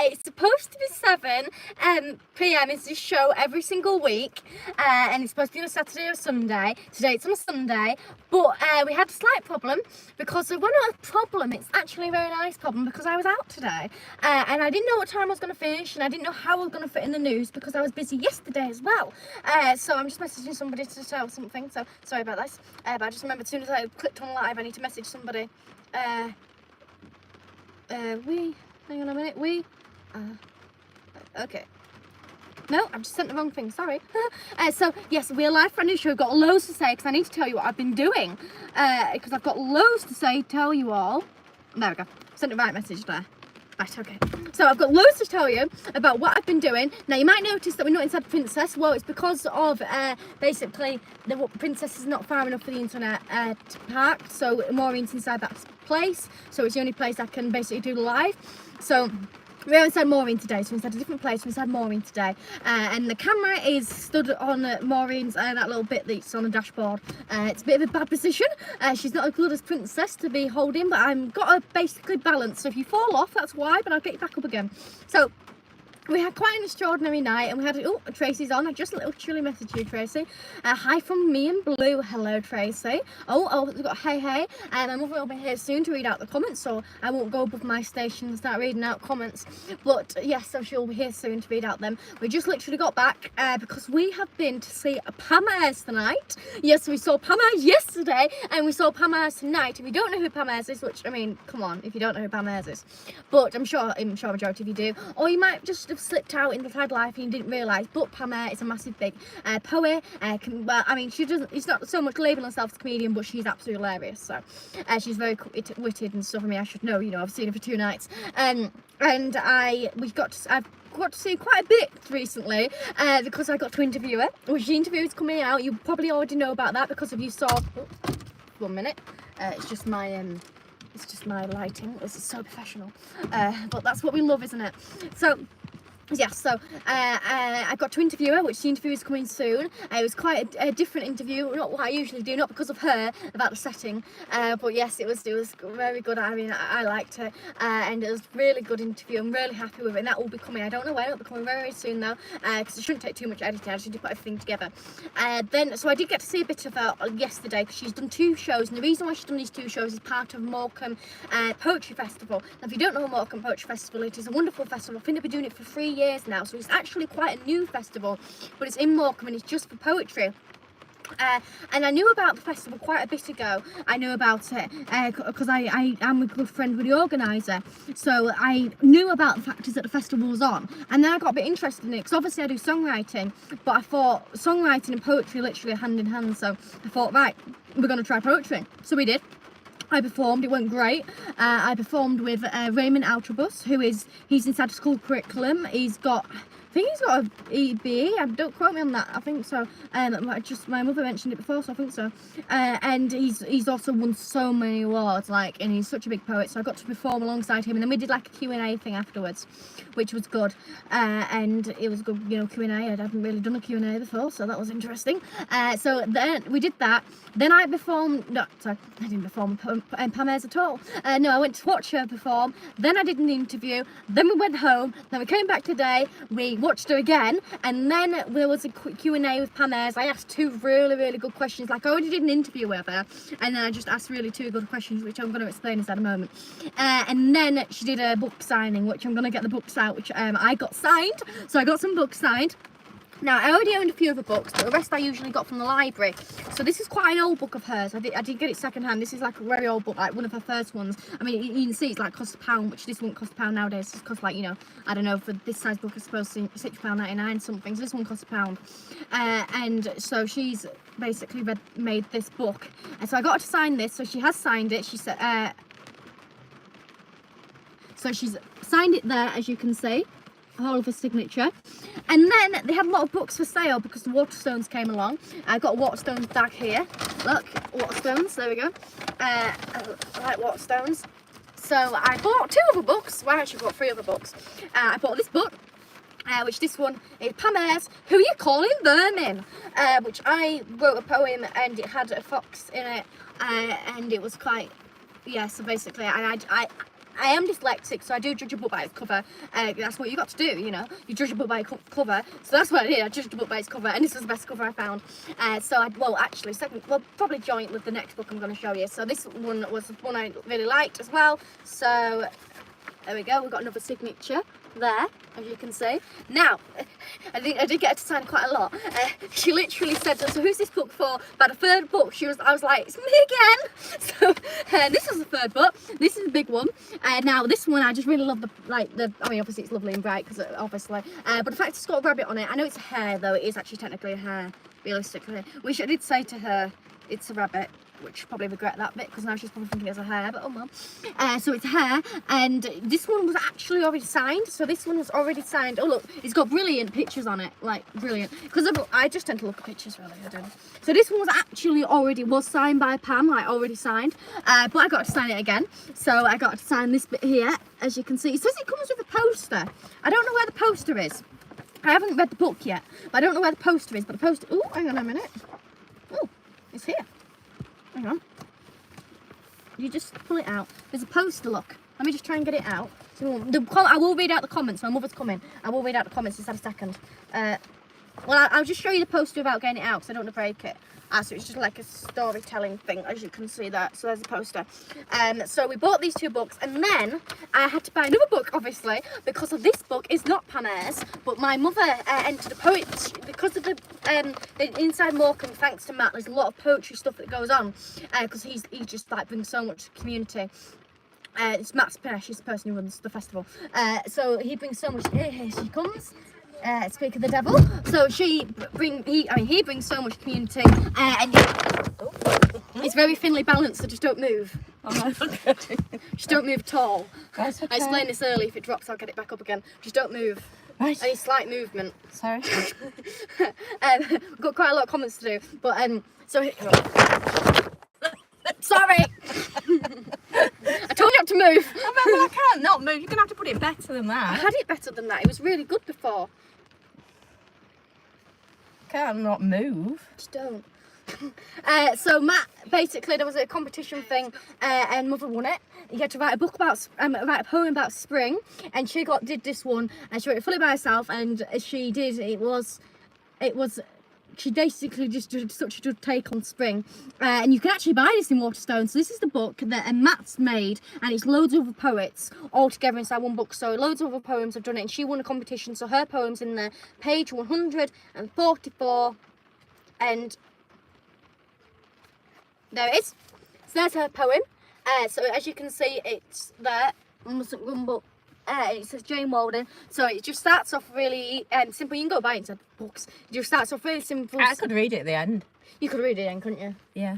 It's supposed to be 7 p.m. is this show every single week, and it's supposed to be on a Saturday or Sunday. Today it's on a Sunday, but we had a slight problem because well, not a problem, it's actually a very nice problem because I was out today, and I didn't know what time I was going to finish, and I didn't know how I was going to fit in the news because I was busy yesterday as well. So I'm just messaging somebody to tell something, so sorry about this, but I just remembered as soon as I clicked on live I need to message somebody. Hang on a minute, okay. No, I've just sent the wrong thing, sorry. So, yes, we're live for a new show. I've got loads to say because I need to tell you what I've been doing. Because I've got loads to say, tell you all. There we go. Sent the right message there. Right, okay. So I've got loads to tell you about what I've been doing. Now, you might notice that we're not inside Princess. Well, it's because of, basically, the Princess is not far enough for the internet to park. So Maureen's inside that place. So it's the only place I can basically do live. So we're inside Maureen today, so we're inside a different place, we're inside Maureen today, and the camera is stood on Maureen's, that little bit that's on the dashboard. It's a bit of a bad position, she's not as good as Princess to be holding, but I've got her basically balanced, so if you fall off, that's why, but I'll get you back up again. So, we had quite an extraordinary night, and we had, oh, Tracy's on. I just a little chilly message to you, Tracy. Hi from me and Blue. Hello, Tracy. Oh, we've got hey. And my mother will be here soon to read out the comments, so I won't go above my station and start reading out comments. But yes, so she'll be here soon to read out them. We just literally got back because we have been to see Pam Ayres tonight. Yes, we saw Pam Ayres yesterday, and we saw Pam Ayres tonight. If you don't know who Pam Ayres is, which, I mean, come on, if you don't know who Pam Ayres is. But I'm sure a majority of you do. Or you might just have slipped out in the tide life and you didn't realise, but Pam Ayres is a massive big poet. Well, I mean, it's not so much labelling herself as a comedian, but she's absolutely hilarious. So she's very witted and stuff. I mean, I should know, you know, I've seen her for 2 nights, and I've got to see quite a bit recently because I got to interview her. Which the interview is coming out. You probably already know about that because if you saw. Oh, 1 minute. It's just my lighting. This is so professional, but that's what we love, isn't it? So. Yes, so I got to interview her, which the interview is coming soon. It was quite a different interview, not what I usually do, not because of her, about the setting, but yes, it was very good. I mean, I liked it, and it was a really good interview. I'm really happy with it, and that will be coming. I don't know when, it'll be coming very, very soon though, because it shouldn't take too much editing. I just need to put everything together. So I did get to see a bit of her yesterday, because she's done 2 shows, and the reason why she's done these 2 shows is part of Morecambe Poetry Festival. Now, if you don't know Morecambe Poetry Festival, it is a wonderful festival. I think they've been doing it for 3 years now, so it's actually quite a new festival, but it's in Morecambe and it's just for poetry. And I knew about the festival quite a bit ago. I knew about it because I am a good friend with the organiser, so I knew about the fact that the festival was on, and then I got a bit interested in it because obviously I do songwriting, but I thought songwriting and poetry literally hand in hand, so I thought, right, we're going to try poetry. So we did. I performed, it went great. I performed with Raymond Outerbus, he's inside the school curriculum. I think he's got a EBE, don't quote me on that, I think so. My mother mentioned it before, so I think so. And he's also won so many awards, and he's such a big poet, so I got to perform alongside him, and then we did like a Q&A thing afterwards, which was good. And it was good, you know, Q&A, I hadn't really done a Q&A before, so that was interesting. So then we did that. Then I performed, no, sorry, I didn't perform Pam Ayres at all. No, I went to watch her perform, then I did an interview, then we went home, then we came back today, we watched her again, and then there was a quick Q&A with Pam Ayres. I asked 2 really, really good questions. Like, I already did an interview with her, and then I just asked really 2 good questions, which I'm going to explain in a moment. And then she did a book signing, which I'm going to get the books out, which I got signed. So I got some books signed. Now, I already owned a few of her books, but the rest I usually got from the library. So this is quite an old book of hers. I did get it second hand. This is like a very old book, like one of her first ones. I mean, you can see it's like cost £1, which this wouldn't cost £1 nowadays. It costs, like, you know, I don't know, for this size book it's supposed to be £6.99 something. So this one costs £1. And so she's basically made this book. And so I got her to sign this. So she has signed it. She said, so she's signed it there, as you can see. All of her signature. And then they had a lot of books for sale because the Waterstones came along. I got a Waterstones bag here. Look, Waterstones, there we go. I like Waterstones. So I bought 2 other books. Well, I actually bought 3 other books. I bought this book, which this one is Pam Ayres, Who You Calling Vermin, which I wrote a poem and it had a fox in it, and it was quite, yeah, so basically, I am dyslexic, so I do judge a book by its cover. That's what you got to do, you know. You judge a book by its cover. So that's what I did. I judged a book by its cover, and this was the best cover I found. Probably joint with the next book I'm going to show you. So this one was one I really liked as well. So there we go. We've got another signature there, as you can see. Now, I did get her to sign quite a lot. She literally said, "So who's this book for?" By the third book, I was like, "It's me again." So this was the third book. This is a big one. Now this one, I just really love I mean, obviously it's lovely and bright because obviously, but the fact it's got a rabbit on it. I know it's a hare though. It is actually technically a hare, realistically. Which I did say to her, it's a rabbit. Which she'll probably regret that bit because now she's probably thinking it's a hare, but oh well. So it's a hare, and this one was actually already signed. So this one was already signed. Oh look, it's got brilliant pictures on it, like brilliant. Because I just tend to look at pictures really. I don't. So this one was actually was signed by Pam, like already signed. But I got to sign it again. So I got to sign this bit here, as you can see. It says it comes with a poster. I don't know where the poster is. I haven't read the book yet, but I don't know where the poster is. But the poster. Oh, hang on a minute. Oh, it's here. Hang on. You just pull it out. There's a poster, look. Let me just try and get it out. So I will read out the comments. My mother's coming. I will read out the comments in a second. Well, I'll just show you the poster without getting it out because I don't want to break it. So it's just like a storytelling thing, as you can see that. So there's the poster. So we bought these two books, and then I had to buy another book, obviously, because of this book is not Pam Ayres, but my mother entered a poetry, because of the inside Morecambe, thanks to Matt, there's a lot of poetry stuff that goes on, because he just like brings so much to the community. It's Matt Spinesh, he's the person who runs the festival. So he brings so much. Here she comes. Speak of the devil. So he brings so much community, and it's very thinly balanced, so just don't move. Oh, okay. Just don't move at all. Okay. I explained this early. If it drops, I'll get it back up again. Just don't move. Right. Any slight movement. Sorry. We've got quite a lot of comments to do, but so. Sorry. I told you not to move. I can't not move. You're gonna have to put it better than that. I had it better than that. It was really good before. Can't not move. Just don't. So Matt, basically there was a competition thing, and Mother won it. You had to write a book about, write a poem about spring, and she did this one, and she wrote it fully by herself. And she did. She basically just did such a good take on spring, and you can actually buy this in Waterstone. So this is the book that Matt's made, and it's loads of other poets all together inside one book. So loads of other poems have done it, and she won a competition. So her poem's in there, page 144, and there it is. So there's her poem. So as you can see, it's there. I mustn't rumble. It says Jane Walden. So it just starts off really simple. You can go buy it inside books. It just starts off really simple. I could read it at the end. You could read it then, couldn't you? Yeah.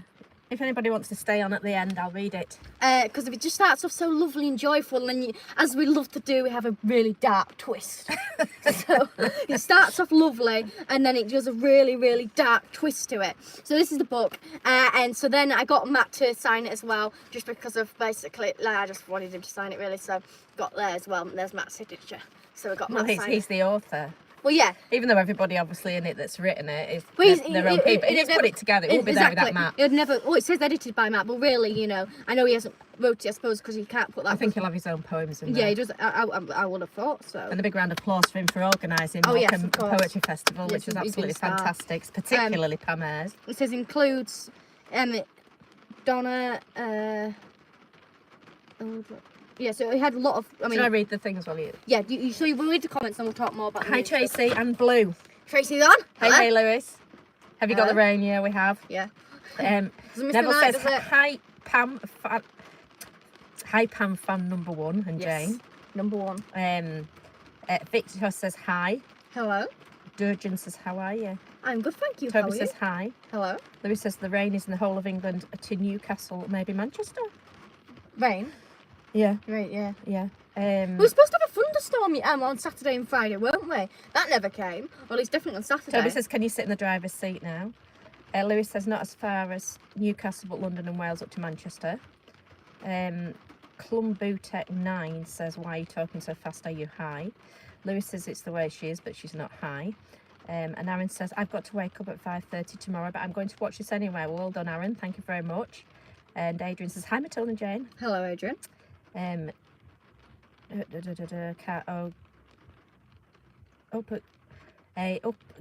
If anybody wants to stay on at the end, I'll read it. Because if it just starts off so lovely and joyful, and then as we love to do, we have a really dark twist. So it starts off lovely, and then it does a really, really dark twist to it. So this is the book, and so then I got Matt to sign it as well, just because of basically, I just wanted him to sign it really. So got there as well. There's Matt's signature. So we got Matt. Well, he's the author. Well, yeah. Even though everybody obviously in it that's written it is their own people. He's put it together. It won't be there without Matt. It'd never. Well, it says edited by Matt, but really, you know, I know he hasn't wrote it, I suppose, because he can't put that. I think he'll have his own poems in there. Yeah, he does. I would have thought so. And a big round of applause for him for organising Morecambe Poetry Festival, which was absolutely fantastic, particularly Pam Ayres. It says includes Donna. Yeah, so it had a lot of. Should I read the things while you? Yeah, so you will read the comments and we'll talk more about. Hi Tracy and Blue. Tracy's on. Hey Lewis. Have you got the rain? Yeah, we have. Yeah. Neville says hi Pam. Hi Pam fan number 1 and yes. Jane. Number 1. Victor says hi. Hello. Durgeon says how are you? I'm good, thank you. Toby says hi. Hello. Lewis says the rain is in the whole of England to Newcastle, maybe Manchester. Rain. Yeah. Right, yeah. Yeah. We were supposed to have a thunderstorm on Saturday and Friday, weren't we? That never came. Well, it's definitely on Saturday. Toby says, can you sit in the driver's seat now? Lewis says, not as far as Newcastle, but London and Wales up to Manchester. Clumbootek 9 says, why are you talking so fast? Are you high? Lewis says it's the way she is, but she's not high. And Aaron says, I've got to wake up at 5:30 tomorrow, but I'm going to watch this anyway. Well done, Aaron. Thank you very much. And Adrian says, hi, Matilda and Jane. Hello, Adrian.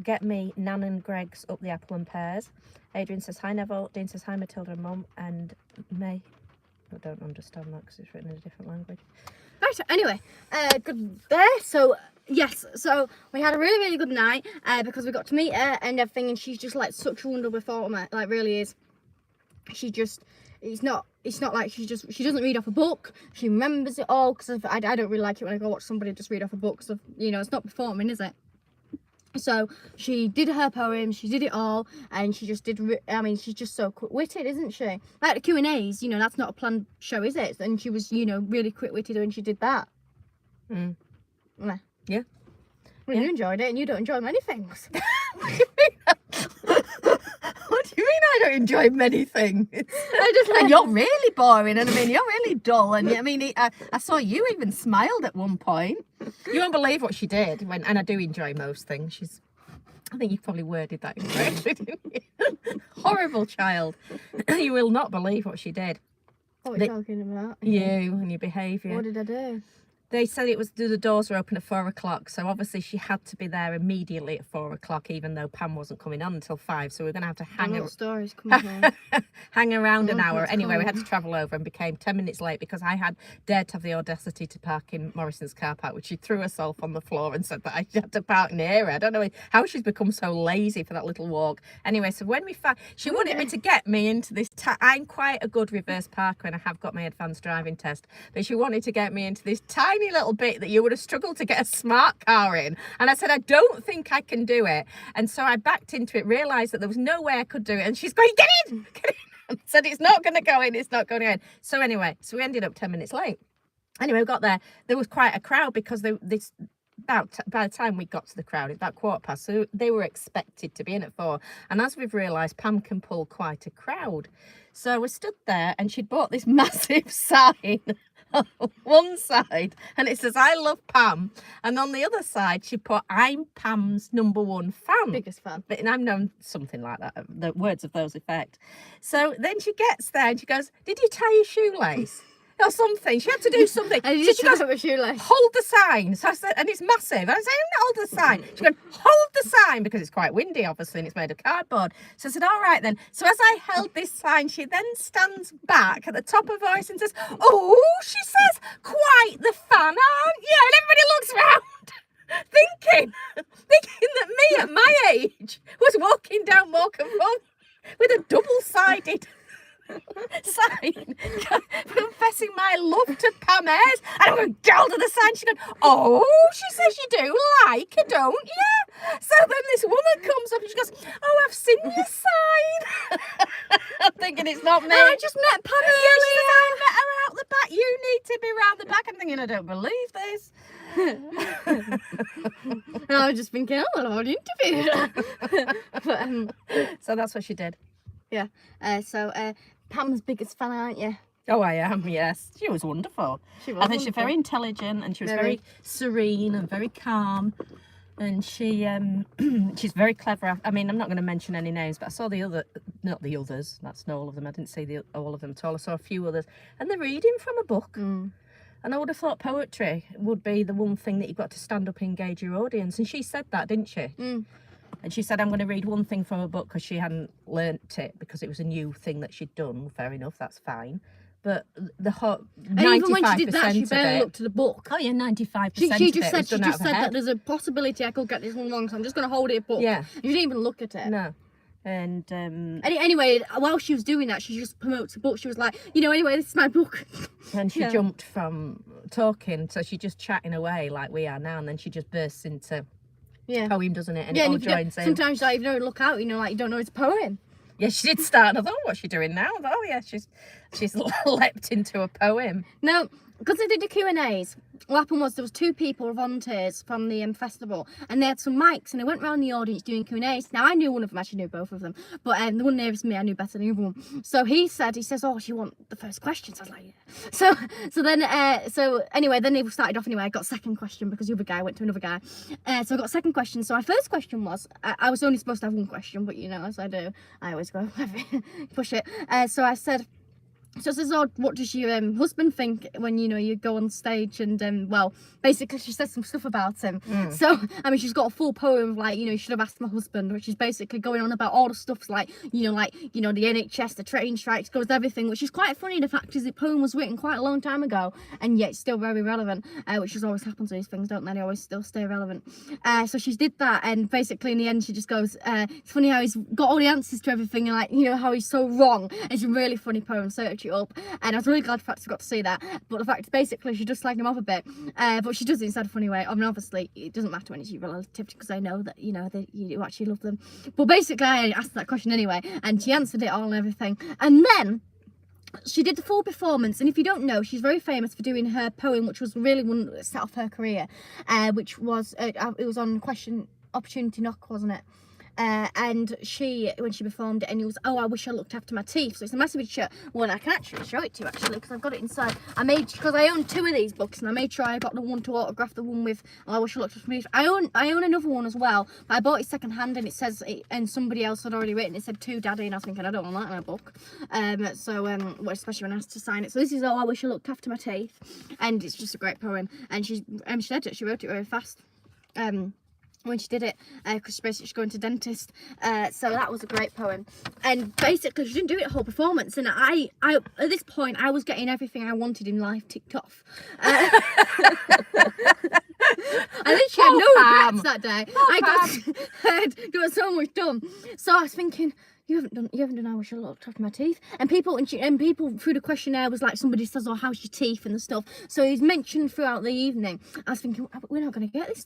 Get me Nan and Greg's Up the Apple and Pears. Adrian says hi Neville. Dean says hi Matilda and Mum. And May, I don't understand that because it's written in a different language. Right, anyway, good there. So yes, so we had a really, really good night because we got to meet her and everything, and she's just like such a wonder before me, like really is. She just, it's not like she doesn't read off a book. She remembers it all, because I don't really like it when I go watch somebody just read off a book, so you know, it's not performing, is it? So she did her poems, she did it all, and she just did, I mean, she's just so quick-witted, isn't she? Like the Q&As, you know, that's not a planned show, is it? And she was, you know, really quick-witted when she did that. Mm. Yeah. Yeah. Well, you enjoyed it, and you don't enjoy many things. What do you mean I don't enjoy many things? I just like... And you're really boring, and I mean, you're really dull, and I mean, I saw you even smiled at one point. You won't believe what she did, and I do enjoy most things. I think you probably worded that incorrectly, didn't you? Horrible child. You will not believe what she did. What are you talking about? You and your behaviour. What did I do? They said it was the doors were open at 4 o'clock, so obviously she had to be there immediately at 4 o'clock, even though Pam wasn't coming on until 5. So we we're going to have to hang around an hour. Anyway, we had to travel over and became 10 minutes late because I had dared to have the audacity to park in Morrison's car park, which she threw herself on the floor and said that I had to park near her. I don't know how she's become so lazy for that little walk. Anyway, so when we found, she wanted me to get me into this. I'm quite a good reverse parker, and I have got my advanced driving test, but she wanted to get me into this tiny little bit that you would have struggled to get a smart car in, and I said I don't think I can do it, and so I backed into it, realized that there was no way I could do it, and she's going, get in, and said it's not going to go in, it's not going in. So anyway, so we ended up 10 minutes late. Anyway, we got there was quite a crowd because by the time we got to the crowd, it's about 15:15, so they were expected to be in at 4, and as we've realized, Pam can pull quite a crowd. So we stood there, and she'd bought this massive sign on one side, and it says I love Pam, and on the other side she put I'm Pam's #1 fan, biggest fan, and I'm known something like that, the words of those effect. So then she gets there and she goes, did you tie your shoelace? Or something. She had to do something. And so she goes, shoelace. hold the sign. So I said, and it's massive. I said, hold the sign. She goes, hold the sign, because it's quite windy, obviously, and it's made of cardboard. So I said, all right then. So as I held this sign, she then stands back at the top of her voice and says, oh, she says, quite the fan, aren't you? And everybody looks round, thinking that me at my age was walking down Morecambe Road with a double-sided sign confessing my love to Pam Ayres, and I'm going to hold to the sign. She goes, oh, she says you do like her, don't you? So then this woman comes up and she goes, oh, I've seen your sign. I'm thinking it's not me. I just met Pam earlier. Yeah, she says, I met her out the back. You need to be round the back. I'm thinking, I don't believe this. And I was just thinking, oh, well, I'll interview. But, so that's what she did. Yeah. Pam's biggest fan, aren't you? Oh, I am, yes. She was wonderful. She was I think wonderful. she's very intelligent, and she was very serene and very calm. And she she's very clever. I mean, I'm not going to mention any names, but I saw not the others. That's not all of them. I didn't see all of them at all. I saw a few others. And they're reading from a book. Mm. And I would have thought poetry would be the one thing that you've got to stand up and engage your audience. And she said that, didn't she? Mm. And she said, I'm going to read one thing from a book, because she hadn't learnt it, because it was a new thing that she'd done. Fair enough, that's fine. But the whole 95% and even when she did that, she barely looked at the book. Oh yeah, 95%. She just said that there's a possibility I could get this one wrong, so I'm just going to hold it book. Yeah. She didn't even look at it. No. And anyway, while she was doing that, she just promotes a book. She was like, anyway, this is my book. And she jumped from talking, so she's just chatting away like we are now, and then she just bursts into poem, doesn't it? And it all joins in. Sometimes like, if you don't look out, like you don't know it's a poem. Yeah, she did start, and I thought, what's she doing now? I thought, oh yeah, she's leapt into a poem. No, because they did the Q&As. What happened was there was 2 people, volunteers from the festival, and they had some mics, and they went around the audience doing Q&As. Now I knew one of them, actually knew both of them, but the one nearest me I knew better than the other one. So he says, oh, do you want the first question? So I was like, yeah. So anyway, then they started off anyway. I got second question because the other guy went to another guy. So I got second question. So my first question was, I was only supposed to have one question, but as I do, I always go push it. So I said, So it says, oh, what does your husband think when, you know, you go on stage? And, well, basically she says some stuff about him. So, I mean, she's got a full poem of, like, you know, you should have asked my husband, which is basically going on about all the stuff, like, the NHS, the train strikes, goes everything, which is quite funny. The fact is the poem was written quite a long time ago, and yet it's still very relevant, which has always happened to these things, don't they? They always still stay relevant. So she did that, and basically in the end she just goes, it's funny how he's got all the answers to everything, and, like, you know, how he's so wrong. It's a really funny poem, search it up, and I was really glad the fact I got to see that. But the fact is, basically she does slag him off a bit, but she does it in a funny way. I mean, obviously it doesn't matter when it's your relative, because I know that, you know, that you actually love them. But basically I asked that question anyway, and she answered it all and everything. And then she did the full performance, and if you don't know, she's very famous for doing her poem, which was really one that set off her career, which was it was on Question Opportunity Knock, wasn't it? And when she performed it, and it was, oh, I wish I looked after my teeth. So it's a massive shirt. Well, I can actually show it to you, actually, because I've got it inside. Because I own 2 of these books, and I made sure I got the one to autograph, the one with, oh, I wish I looked after my teeth. I own another one as well, but I bought it second hand, and it says, and somebody else had already written, it said to Daddy, and I was thinking, I don't want that in a book. Well, especially when I asked to sign it. So this is, oh, I wish I looked after my teeth, and it's just a great poem. And she wrote it very fast. When she did it, because she's going to dentist, so that was a great poem. And basically she didn't do it whole performance, and I at this point I was getting everything I wanted in life ticked off. I think she had no regrets that day. I got so much done. So I was thinking, you haven't done I wish I looked after my teeth. And people through the questionnaire was like, somebody says, oh, how's your teeth and the stuff. So he's mentioned throughout the evening. I was thinking, we're not going to get this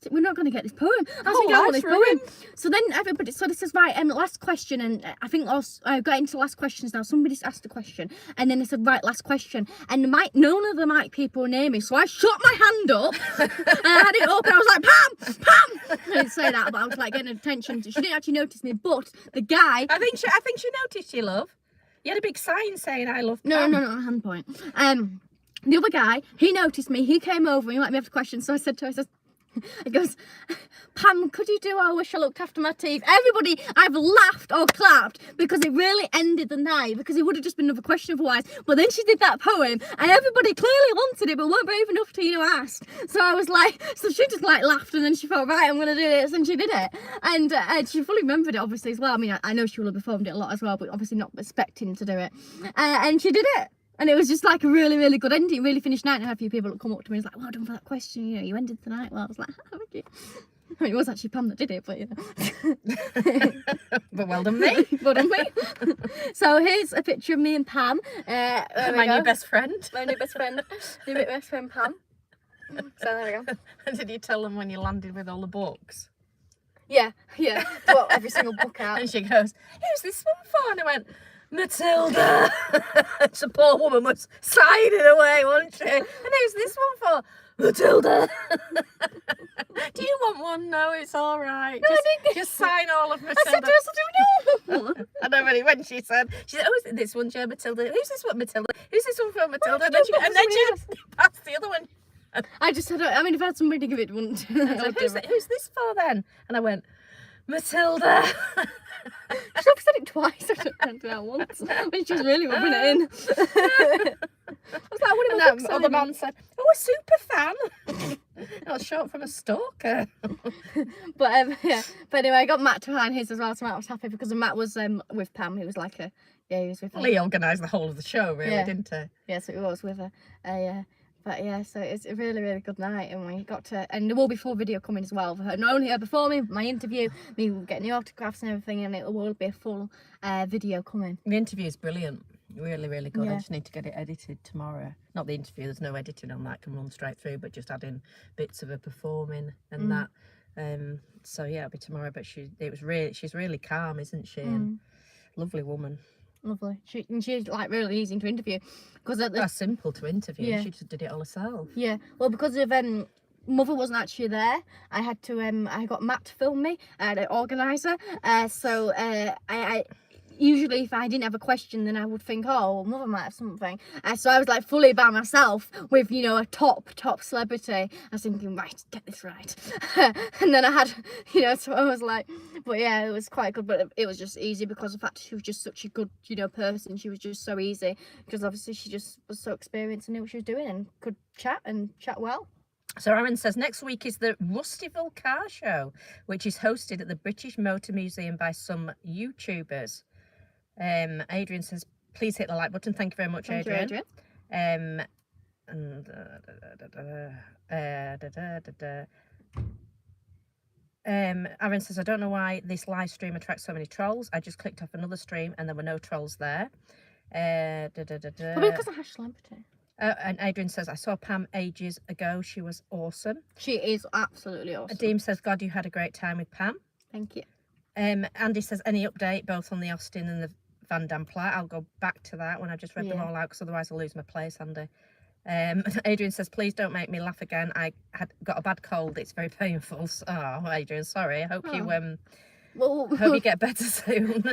poem. I was thinking, I want this poem. So then everybody sort of says, right, last question. And I think I got into last questions now. Somebody's asked a question, and then they said, right, last question. And none of the mic people were near me, so I shot my hand up and I had it up, and I was like, Pam. I didn't say that, but I was like getting attention. She didn't actually notice me, but the guy, I think she noticed you, love. You had a big sign saying I love Pam. No, a hand point. The other guy, he noticed me. He came over and he let me have the question. So I said to her, he goes, Pam, could you do I wish I looked after my teeth? Everybody, I've laughed or clapped because it really ended the night, because it would have just been another question otherwise. But then she did that poem, and everybody clearly wanted it, but weren't brave enough to, ask. So I was like, so she just like laughed, and then she thought, right, I'm going to do this, and she did it. And she fully remembered it, obviously, as well. I mean, I know she will have performed it a lot as well, but obviously not expecting to do it. And she did it. And it was just like a really, really good ending. Really finished night. And I had a few people that come up to me and was like, well done for that question. You ended the night well. I was like, oh, thank you. I mean, it was actually Pam that did it, but But well done me. Well done me. So here's a picture of me and Pam. My new best friend. My new best friend. New best friend Pam. So there we go. And did you tell them when you landed with all the books? Yeah. Well, every single book out. And she goes, who's this one for? And I went, Matilda. The poor woman was signing away, wasn't she? And who's this one for? Matilda. Do you want one? No, it's all right. No, just sign all of Matilda. I said to her, I don't know. I know really when she said, oh, is this one, Matilda? Who's this one, Matilda? Who's this one for Matilda? And then she passed the other one. I just said, I mean, if I had somebody to give it one to, who's this for then? And I went, Matilda. She said it twice. I don't know once. When she was really rubbing it in. I was like, what about the other man said, oh, a super fan. Not short from a stalker. But anyway, I got Matt to sign his as well, so Matt was happy because Matt was with Pam. He was like he was with her. Well, he organised the whole of the show, really, didn't he? Yeah, so he was with her. But yeah, so it's a really, really good night, and we got to, and there will be full video coming as well for her. Not only her performing, but my interview, me getting the autographs and everything, and it will be a full video coming. The interview is brilliant, really, really good. Yeah. I just need to get it edited tomorrow. Not the interview, there's no editing on that, can run straight through, but just adding bits of her performing and that. So yeah, it'll be tomorrow. But she's really calm, isn't she? And lovely woman. Lovely. She's like really easy to interview because that's simple to interview. Yeah. She just did it all herself. Yeah. Well, because of Mother wasn't actually there, I had to I got Matt to film me, the organizer. So usually if I didn't have a question, then I would think, oh, well, mother might have something. So I was like fully by myself with, you know, a top celebrity. I was thinking, right, get this right. And then I had, you know, so I was like, but yeah, it was quite good, but it was just easy because of the fact she was just such a good, you know, person. She was just so easy because obviously she just was so experienced and knew what she was doing and could chat well. So Aaron says next week is the Rustyville Car Show, which is hosted at the British Motor Museum by some YouTubers. Adrian says, please hit the like button. Thank you very much, Adrian. Thank you, Adrian. Aaron says, I don't know why this live stream attracts so many trolls. I just clicked off another stream and there were no trolls there. Probably because of hash celebrity. And Adrian says, I saw Pam ages ago. She was awesome. She is absolutely awesome. Adeem says, God, you had a great time with Pam. Thank you. Andy says, any update both on the Austin and the Van Dam plat? I'll go back to that when I've just read them all out, because otherwise I'll lose my place, Andy. Adrian says, please don't make me laugh again. I had got a bad cold. It's very painful. Oh, Adrian, sorry. I hope you hope you get better soon.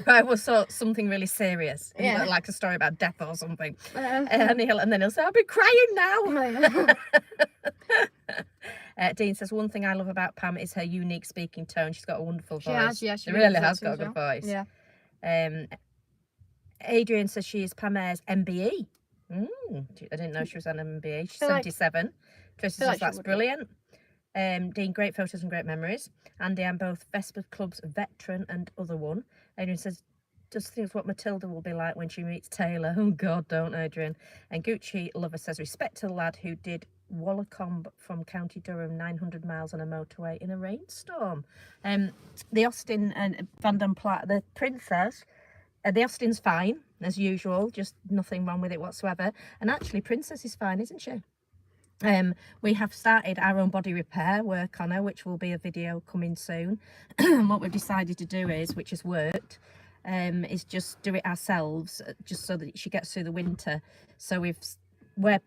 Right, we'll sort something really serious. Yeah. Like a story about death or something. And then he'll say, I'll be crying now. Dean says, one thing I love about Pam is her unique speaking tone. She's got a wonderful voice. She really has got a good voice. Yeah. Adrian says she is Pam Ayres MBE. I didn't know she was an MBE. She's 77. Tracy says that's brilliant. Dean, great photos and great memories. Andy, I'm both Vespa Club's veteran and other one. Adrian says, just thinks what Matilda will be like when she meets Taylor. Oh God, don't, Adrian. And Gucci Lover says, respect to the lad who did Wollacombe from County Durham 900 miles on a motorway in a rainstorm. The Austin and Van Dam plat, the Princess, the Austin's fine as usual, just nothing wrong with it whatsoever. And actually Princess is fine, isn't she? We have started our own body repair work on her, which will be a video coming soon. What we've decided to do is, which has worked, is just do it ourselves, just so that she gets through the winter. So where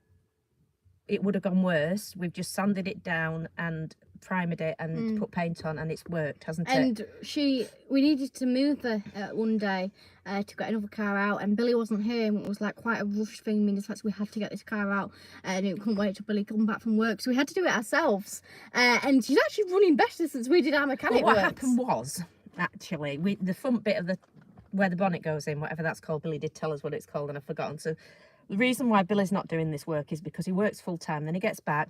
it would have gone worse, we've just sanded it down and primed it and put paint on, and it's worked, hasn't it? And we needed to move her one day to get another car out, and Billy wasn't here, and it was like quite a rush thing. I mean, the fact we had to get this car out, and it couldn't wait till Billy come back from work, so we had to do it ourselves. And she's actually running better since we did our mechanic What works. happened was, actually, the front bit of where the bonnet goes in, whatever that's called, Billy did tell us what it's called, and I've forgotten. So the reason why Billy's not doing this work is because he works full time, then he gets back.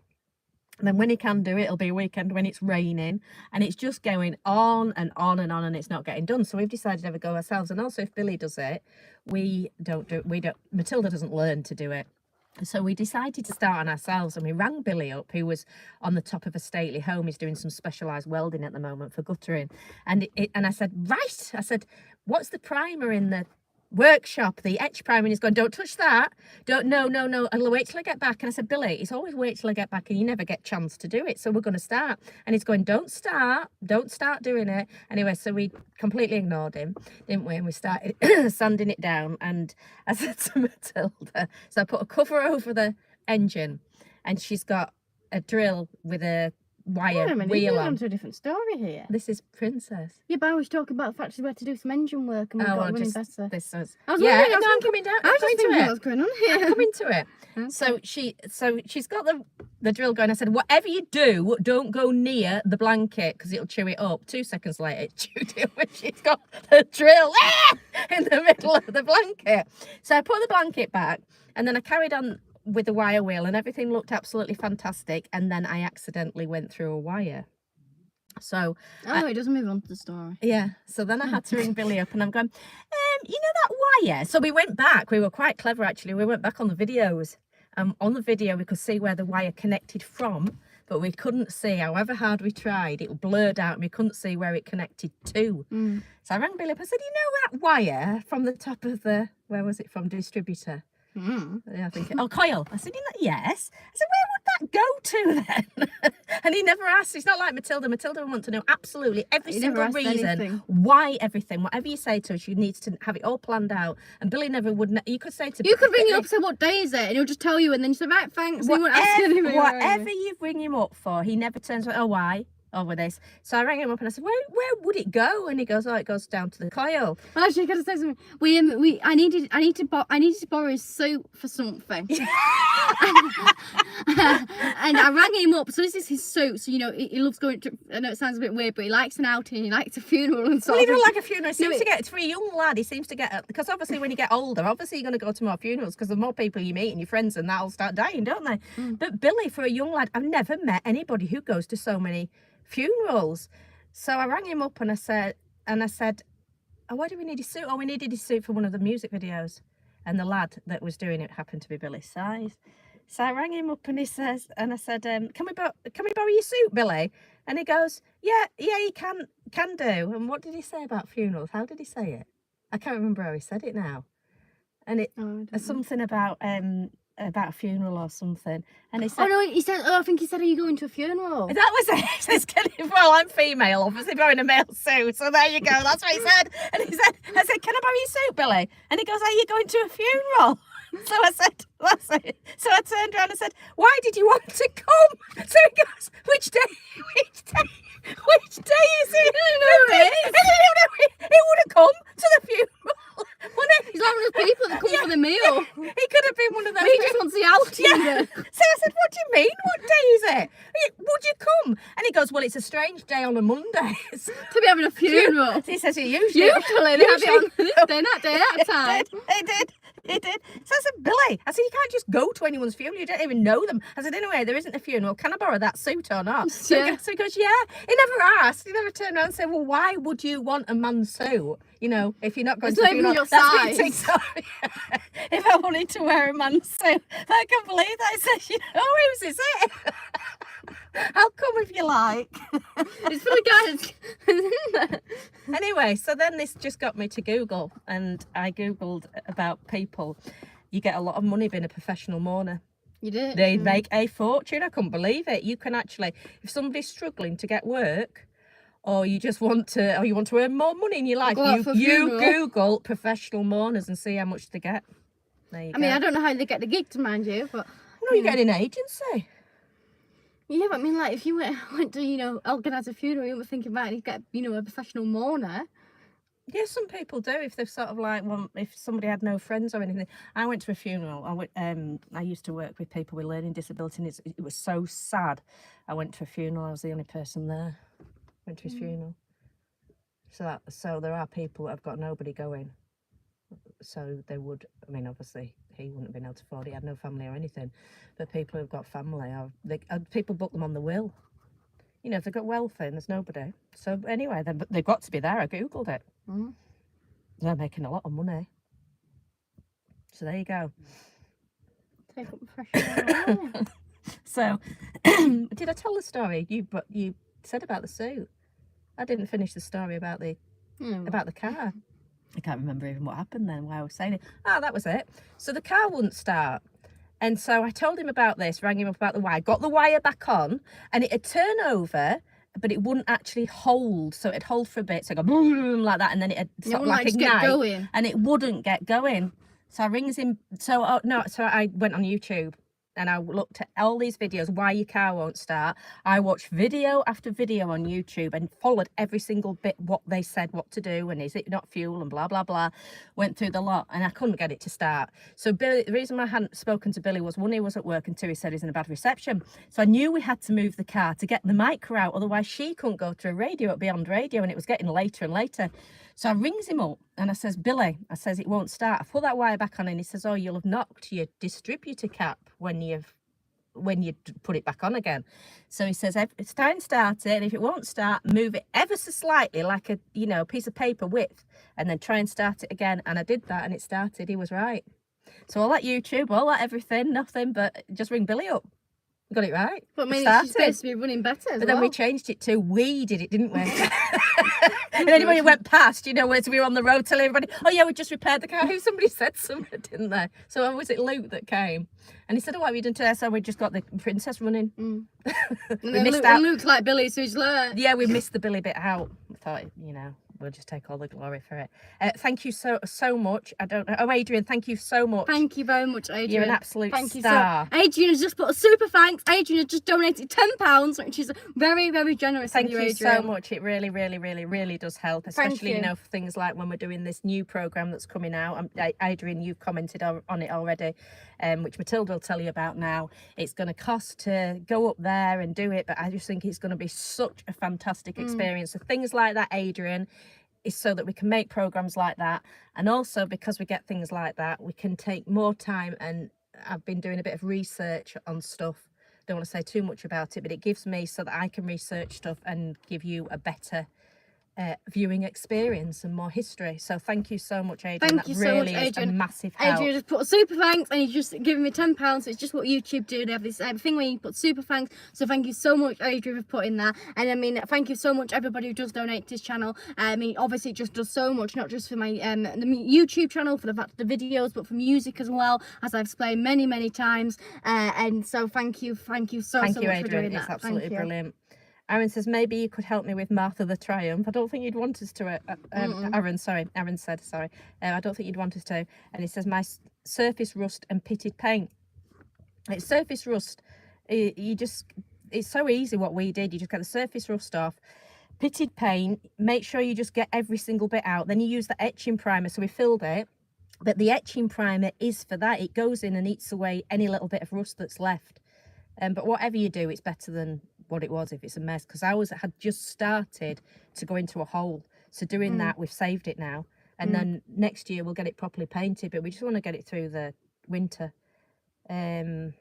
And then when he can do it, it'll be a weekend when it's raining, and it's just going on and on and on, and it's not getting done. So we've decided to have a go ourselves. And also, if Billy does it, Matilda doesn't learn to do it. So we decided to start on ourselves, and we rang Billy up, who was on the top of a stately home. He's doing some specialised welding at the moment for guttering. And I said, right, what's the primer in the workshop, the etch primer? And he's going, don't touch that, no, I'll wait till I get back. And I said, Billy, it's always wait till I get back, and you never get a chance to do it, so we're going to start. And he's going, don't start doing it. Anyway, so we completely ignored him, didn't we? And we started sanding it down. And I said to Matilda, so I put a cover over the engine, and she's got a drill with a wire wheel on. To a different story here. This is Princess. Yeah, but I was talking about the fact we had to do some engine work, and we got running better. This was. I'm coming down. I was just thinking what's going on here. I'm coming to it. Okay. So she's got the drill going. I said, whatever you do, don't go near the blanket because it'll chew it up. 2 seconds later, it chewed it up. She's got the drill in the middle of the blanket. So I put the blanket back, and then I carried on with the wire wheel, and everything looked absolutely fantastic. And then I accidentally went through a wire. So it doesn't move on to the story. Yeah. So then I had to ring Billy up, and I'm going, you know that wire? So we went back. We were quite clever, actually. We went back on the videos. On the video, we could see where the wire connected from, but we couldn't see, however hard we tried, it blurred out, and we couldn't see where it connected to. So I rang Billy up. I said, you know that wire from the top of where was it from? Distributor. Yeah, I think coil. I said, yes. I said, where would that go to then? And he never asked. It's not like Matilda. Matilda would want to know absolutely every single reason why everything. Whatever you say to her, she needs to have it all planned out. And Billy never would. You could say to. You could ring him up, say what day is it, and he'll just tell you, and then you say, right, thanks. Whatever you bring him up for, he never turns around. Oh, why? over this. So I rang him up and I said, where would it go? And he goes, oh, it goes down to the coil. Well, actually, I gotta say something. I needed to borrow his suit for something. And I rang him up. So this is his suit. So, you know, he loves going to, I know it sounds a bit weird, but he likes an outing, he likes a funeral and so on. Well, he doesn't like a funeral. He seems to get, for a young lad, he seems to get, because obviously when you get older, obviously you're going to go to more funerals because the more people you meet and your friends and that'll start dying, don't they? But Billy, for a young lad, I've never met anybody who goes to so many funerals. So I rang him up and I said, oh, why do we need his suit? Oh, we needed his suit for one of the music videos. And the lad that was doing it happened to be Billy's size. So I rang him up and I said, can we borrow your suit, Billy? And he goes, yeah, you can do. And what did he say about funerals? How did he say it? I can't remember how he said it now. And it something about a funeral or something. And he said, oh no, he said, I think he said, are you going to a funeral? That was it. Well, I'm female, obviously wearing a male suit, so there you go. That's what he said. And I said, can I borrow your suit, Billy? And he goes, are you going to a funeral? So I said, that's it. So I turned around and said, why did you want to come? So he goes, which day is it? He would have come to the funeral. He's like one of those people that come for the meal. He could have been one of those. He just wants the outing. Yeah. So I said, what do you mean? What day is it? Would you come? And he goes, well, it's a strange day on a Monday. To be having a funeral. He says, usually they have it on this day, that day, that time. He did. So I said, Billy, I said, you can't just go to anyone's funeral. You don't even know them. I said, anyway, there isn't a funeral. Can I borrow that suit or not? So he goes, yeah. He never asked. He never turned around and said, well, why would you want a man's suit? You know, if you're not going to the funeral. Your that's size. Me sorry. If I wanted to wear a man's suit, I can't believe that. I said, you know, whose is it? I'll come if you like. It's for the guys. Anyway, so then this just got me to Google, and I Googled about people. You get a lot of money being a professional mourner. You did? They make a fortune. I couldn't believe it. You can actually, if somebody's struggling to get work, or you just want to, or you want to earn more money in your life, you Google professional mourners and see how much they get. There you go. I mean, I don't know how they get the gig, to mind you, but no, you get an agency. Yeah, but I mean, like, if you went to, you know, organise a funeral, you were thinking about it, you get, you know, a professional mourner. Yeah, some people do if they've sort of like, well, if somebody had no friends or anything. I went to a funeral. I used to work with people with learning disability, and it was so sad. I went to a funeral. I was the only person there. Went to his funeral. So there are people that have got nobody going. So they would, I mean, obviously he wouldn't have been able to afford it. He had no family or anything. But people who've got family, people book them on the will. You know, if they've got welfare and there's nobody. So anyway, they've got to be there. I Googled it. They're making a lot of money. So there you go. Take up professional. So, did I tell the story? You said about the suit. I didn't finish the story about the car. I can't remember even what happened then, why I was saying it. Oh, that was it. So the car wouldn't start. And so I told him about this, rang him up about the wire, got the wire back on, and it'd turn over, but it wouldn't actually hold. So it'd hold for a bit, so it'd go boom, like that, and then it'd sort of like ignite, get going. And it wouldn't get going. So I rings him, so I went on YouTube. And I looked at all these videos, why your car won't start. I watched video after video on YouTube and followed every single bit, what they said, what to do, and is it not fuel, and blah, blah, blah. Went through the lot, and I couldn't get it to start. So Billy, the reason I hadn't spoken to Billy was, one, he was at work, and two, he said he's in a bad reception. So I knew we had to move the car to get the micro out, otherwise she couldn't go to a radio at Beyond Radio, and it was getting later and later. So I rings him up, and I says, Billy, I says, it won't start. I put that wire back on, and he says, oh, you'll have knocked your distributor cap when you put it back on again. So he says, it's time to start it, and if it won't start, move it ever so slightly, like a piece of paper width, and then try and start it again. And I did that, and it started. He was right. So all that YouTube, all that everything, nothing but just ring Billy up. We got it right. But I mean, it's supposed to be running better. But then we changed it to we did it, didn't we? And anybody who went past, as we were on the road, telling everybody, oh yeah, we just repaired the car. Somebody said something, didn't they? So was it Luke that came? And he said, oh, what have you done today? So we just got the princess running. We missed out. Luke's like Billy, so he's learned. Yeah, we missed the Billy bit out. We thought, we'll just take all the glory for it. Thank you so much. I don't know. Oh, Adrian, thank you so much. Thank you very much, Adrian. You're an absolute Thank star. You so. Adrian has just put a super thanks. Adrian has just donated £10, which is very, very generous. Thank of you, you Adrian. so much. It really, really, really, really does help, especially, you know, for things like when we're doing this new program that's coming out. Adrian, you've commented on it already, which Matilda will tell you about now. It's going to cost to go up there and do it, but I just think it's going to be such a fantastic experience. So things like that, Adrian, is so that we can make programs like that, and also because we get things like that, we can take more time. And I've been doing a bit of research on stuff. Don't want to say too much about it, but it gives me so that I can research stuff and give you a better viewing experience and more history. So thank you so much, Adrian. Thank you so much, Adrian. A massive help. Adrian just put a super thanks, and he's just given me £10. So it's just what YouTube do. They have this thing where you put super thanks. So thank you so much, Adrian, for putting that. And I mean, thank you so much, everybody who does donate to this channel. I mean, obviously, it just does so much, not just for my the YouTube channel, for the videos, but for music as well, as I've explained many times. And so thank you so much, Adrian. For doing that. It's absolutely brilliant. Aaron says, maybe you could help me with Martha the Triumph. I don't think you'd want us to. Aaron said, sorry. I don't think you'd want us to. And he says, my surface rust and pitted paint. It's surface rust. It's so easy what we did. You just get the surface rust off. Pitted paint, make sure you just get every single bit out. Then you use the etching primer. So we filled it. But the etching primer is for that. It goes in and eats away any little bit of rust that's left. But whatever you do, it's better than what it was if it's a mess, because ours had just started to go into a hole. So doing that, we've saved it now, and then next year we'll get it properly painted, but we just want to get it through the winter. Gucci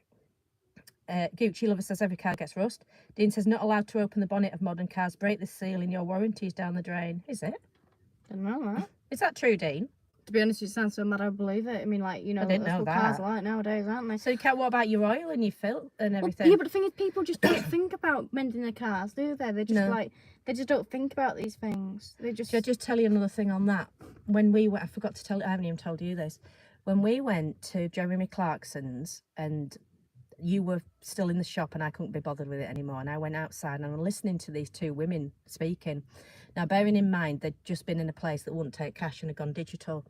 Lover says every car gets rust. Dean says not allowed to open the bonnet of modern cars. Break the seal and your warranty is down the drain. Is it? Didn't know that. Is that true, Dean? To be honest, it sounds so mad I believe it. I mean, like, you know, that's what cars are like nowadays, aren't they? So you can't, what about your oil and your filth and everything? Well, yeah, but the thing is, people just don't think about mending their cars, do they? They just they just don't think about these things. They just. Should I just tell you another thing on that? When we went, I forgot to tell you, I haven't even told you this. When we went to Jeremy Clarkson's and you were still in the shop and I couldn't be bothered with it anymore, and I went outside and I'm listening to these two women speaking. Now, bearing in mind, they'd just been in a place that wouldn't take cash and had gone digital.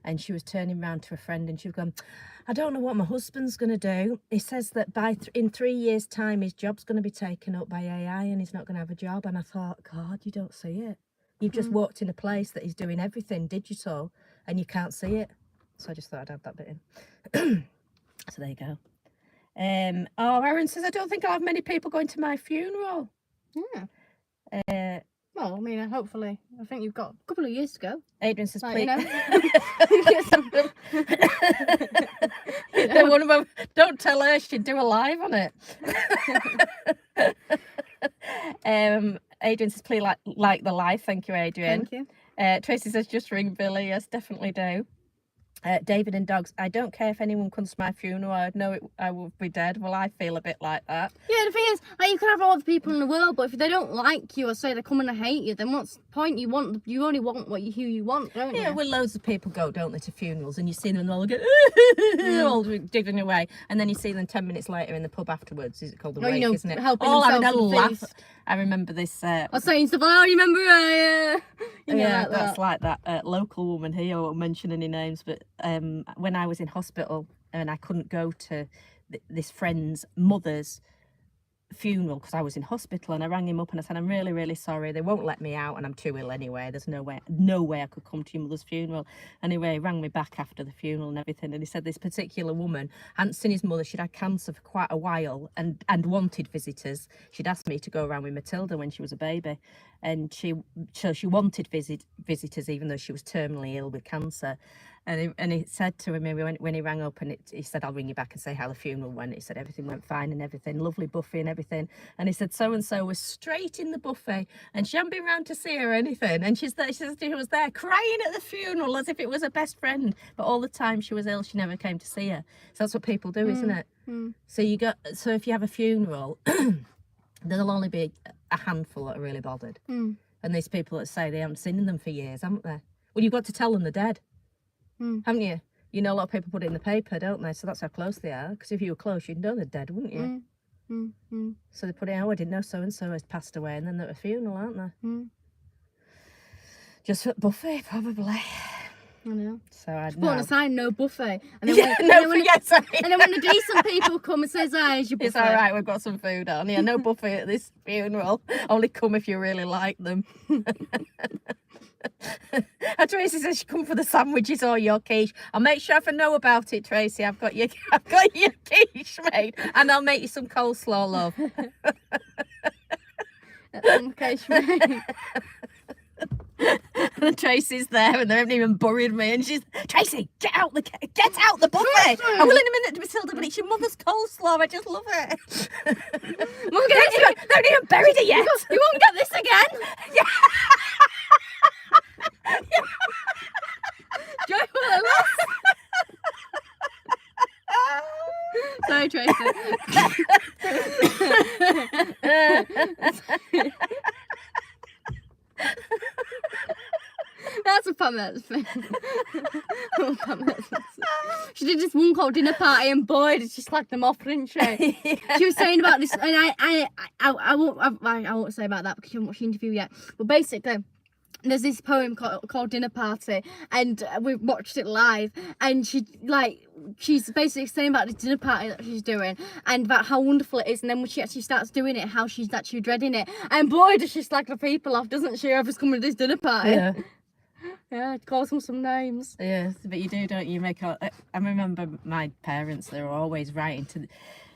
And she was turning around to a friend and she was going, I don't know what my husband's going to do. He says that in 3 years' time, his job's going to be taken up by AI and he's not going to have a job. And I thought, God, you don't see it. You've just walked in a place that is doing everything digital and you can't see it. So I just thought I'd add that bit in. So there you go. Oh, Aaron says, I don't think I'll have many people going to my funeral. Yeah. Well, I mean, hopefully. I think you've got a couple of years to go. Adrian says, like, please. You know. One of them, don't tell her, she'd do a live on it. Adrian says, please like the live. Thank you, Adrian. Thank you. Tracy says, just ring Billy. Yes, definitely do. David and Dogs, I don't care if anyone comes to my funeral. I'd know I will be dead. Well, I feel a bit like that. Yeah, the thing is, like, you could have all the people in the world, but if they don't like you or say they're coming to hate you, then what's the point? You only want who you want, don't you? Yeah, well, loads of people go, don't they, to funerals, and you see them and all go, all digging away, and then you see them 10 minutes later in the pub afterwards. Is it called the wake, isn't it? All having a laugh. I remember this. I was saying stuff like, oh, you remember? You know, yeah, like that's like that local woman here. I won't mention any names, but when I was in hospital and I couldn't go to this friend's mother's funeral because I was in hospital, and I rang him up and I said, I'm really, really sorry. They won't let me out and I'm too ill anyway. There's no way I could come to your mother's funeral. Anyway, he rang me back after the funeral and everything, and he said this particular woman hadn't seen his mother. She'd had cancer for quite a while and wanted visitors. She'd asked me to go around with Matilda when she was a baby, and she wanted visitors even though she was terminally ill with cancer. And he said to him when he rang up, and he said, I'll ring you back and say how the funeral went. He said everything went fine and everything, lovely buffet and everything. And he said so-and-so was straight in the buffet and she hadn't been round to see her or anything. And she was there crying at the funeral as if it was her best friend. But all the time she was ill, she never came to see her. So that's what people do, isn't it? So if you have a funeral, there'll only be a handful that are really bothered. And these people that say they haven't seen them for years, haven't they? Well, you've got to tell them they're dead. Haven't you? You know, a lot of people put it in the paper, don't they? So that's how close they are. Because if you were close, you'd know they're dead, wouldn't you? So they put it, oh, I didn't know so-and-so has passed away, and then they're at a funeral, aren't they? Just at buffet, probably. I know. So I'd Put on know. a sign, no buffet. And then Yeah, and then when the decent people come and says, "Hi, is your buffet?" It's all right, we've got some food on. Yeah, no buffet at this funeral. Only come if you really like them. And Tracy says she come for the sandwiches or your quiche. I'll make sure if I know about it, Tracy. I've got your quiche made, and I'll make you some coleslaw, love. Some quiche made. And Tracy's there, and they haven't even buried me. And she's, Tracy, get out the buffet. I will in a minute, Matilda, but it's your mother's coleslaw. I just love it. Mum, They haven't even buried it yet. You won't get this again. Joyful at last. Sorry, Tracy. That's a Pam Ayres thing. Oh, Pam Ayres. She did this one called dinner party, and boy, did she slag them off, didn't she? Yeah. She was saying about this, and I won't say about that because you haven't watched the interview yet. But basically, there's this poem called Dinner Party, and we watched it live, and she's basically saying about this dinner party that she's doing and about how wonderful it is, and then when she actually starts doing it, how she's actually dreading it, and boy does she slag the people off, doesn't she, whoever's coming to this dinner party. Yeah. Yeah, calls them some names. Yes, but you do, don't you? I remember my parents, they were always writing to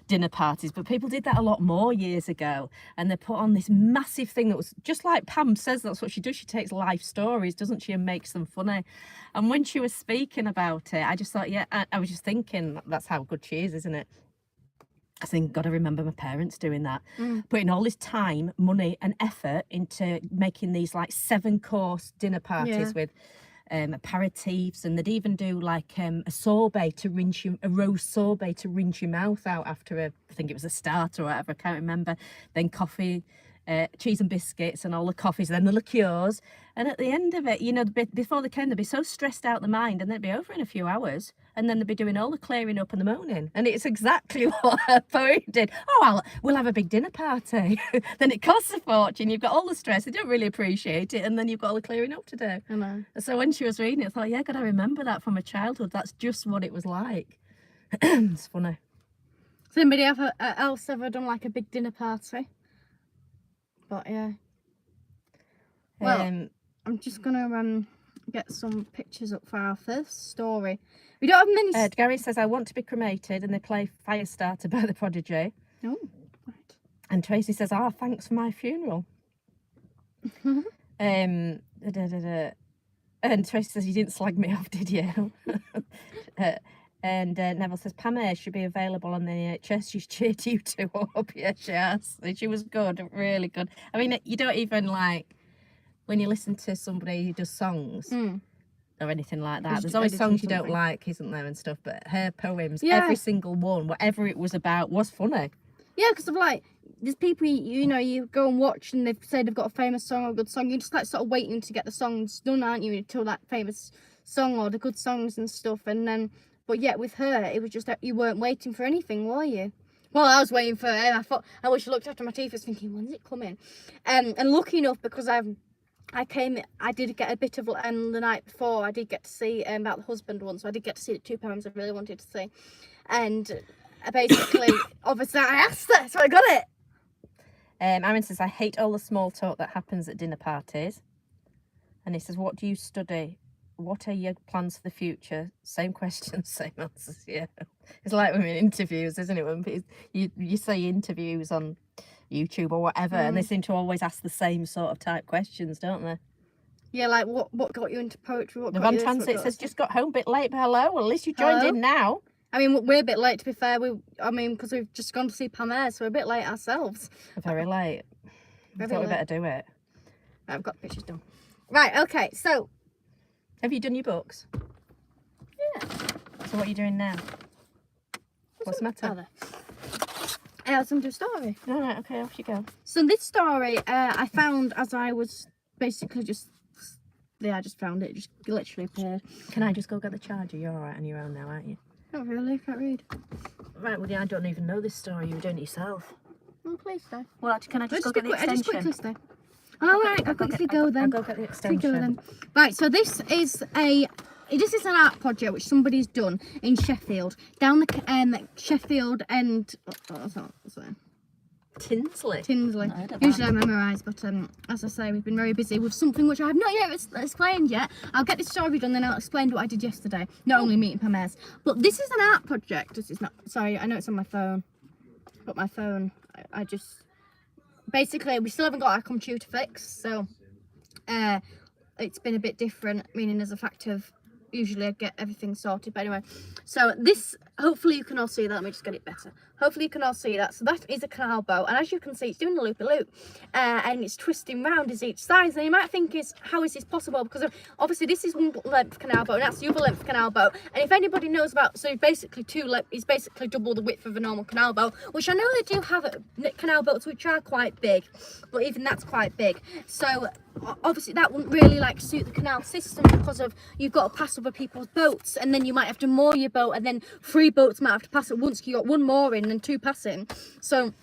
dinner parties, but people did that a lot more years ago, and they put on this massive thing that was just like Pam says, that's what she does. She takes life stories, doesn't she, and makes them funny. And when she was speaking about it, I just thought, yeah, I was just thinking, that's how good she is, isn't it? I think, God, I remember my parents doing that, putting all this time, money and effort into making these like 7-course dinner parties with aperitifs, and they'd even do like a sorbet to rinse a rose sorbet to rinse your mouth out after I think it was a starter or whatever, I can't remember. Then coffee, cheese and biscuits and all the coffees, then the liqueurs. And at the end of it, you know, before they came, they'd be so stressed out the mind, and they'd be over in a few hours, and then they'd be doing all the clearing up and the moaning. And it's exactly what her poem did. Oh, we'll have a big dinner party. Then it costs a fortune. You've got all the stress. They don't really appreciate it. And then you've got all the clearing up to do. I know. So when she was reading it, I thought, yeah, God, I remember that from my childhood. That's just what it was like. It's funny. Has anybody else ever done like a big dinner party? But yeah. Well, I'm just gonna get some pictures up for our first story. We don't have many. Gary says, I want to be cremated, and they play Firestarter by the Prodigy. Oh, right. And Tracy says, thanks for my funeral. And Tracy says, you didn't slag me off, did you? And Neville says, Pam Ayres should be available on the NHS. She's cheered you two up. Yeah, she has. She was good, really good. I mean, you don't even like, when you listen to somebody who does songs or anything like that, there's always songs you don't like, isn't there, and stuff. But her poems, every single one, whatever it was about, was funny. Yeah, because of like, there's people, you know, you go and watch and they've said they've got a famous song or a good song. You're just like sort of waiting to get the songs done, aren't you, until that famous song or the good songs and stuff. And then, but yet with her, it was just that you weren't waiting for anything, were you? Well, I was waiting for her. I thought, I wish I looked after my teeth. I was thinking, when's it coming? And lucky enough, because I did get a bit of, the night before, I did get to see about the husband one, so I did get to see the 2 poems I really wanted to see. And basically, obviously, I asked her, so I got it. Aaron says, I hate all the small talk that happens at dinner parties. And he says, what do you study? What are your plans for the future? Same questions, same answers. Yeah, it's like when we're in interviews, isn't it? When you say interviews on YouTube or whatever, and they seem to always ask the same sort of type questions, don't they? Yeah, like what got you into poetry? The Van Transit says, just got home a bit late, but hello. Well, at least you joined in now. I mean, we're a bit late, to be fair. Because we've just gone to see Pam Ayres, so we're a bit late ourselves. Very late. I thought we better do it. I've got pictures done. Right, okay, so. Have you done your books? Yeah. So what are you doing now? What's the matter? I had some to a story. All right, okay, off you go. So this story I found as I was basically I just found it. It just literally appeared. Can I just go get the charger? You're all right on your own now, aren't you? Not really, can't read. Right, well, yeah, I don't even know this story. You were doing it yourself. Oh, please stay. Well, actually, can I just go get the extension? Just quickly stay. All right, I'll quickly go then. I'll go get the Quickly go extension. then. Right, so this is an art project which somebody's done in Sheffield, down the Sheffield and what's that? Tinsley. Tinsley. No, I don't Usually I mind. memorise, but as I say, we've been very busy with something which I have not yet explained yet. I'll get this story done, then I'll explain what I did yesterday. Not only meeting Pam Ayres, but this is an art project. This is not. Sorry, I know it's on my phone, but my phone. I just basically we still haven't got our computer fixed, so it's been a bit different. Meaning as a fact of usually I get everything sorted, but anyway. So this, hopefully you can all see that. Let me just get it better. Hopefully you can all see that. So that is a canal boat, and as you can see, it's doing a loop-a-loop, and it's twisting round as each side. And you might think, how is this possible? Because obviously this is one length canal boat, and that's the other length canal boat. And if anybody knows about, so basically it's basically double the width of a normal canal boat, which I know they do have canal boats which are quite big, but even that's quite big. So obviously that wouldn't really suit the canal system, because of you've got to pass over people's boats, and then you might have to moor your boat, and then 3 boats might have to pass at once. You got 1 mooring and 2 passing, so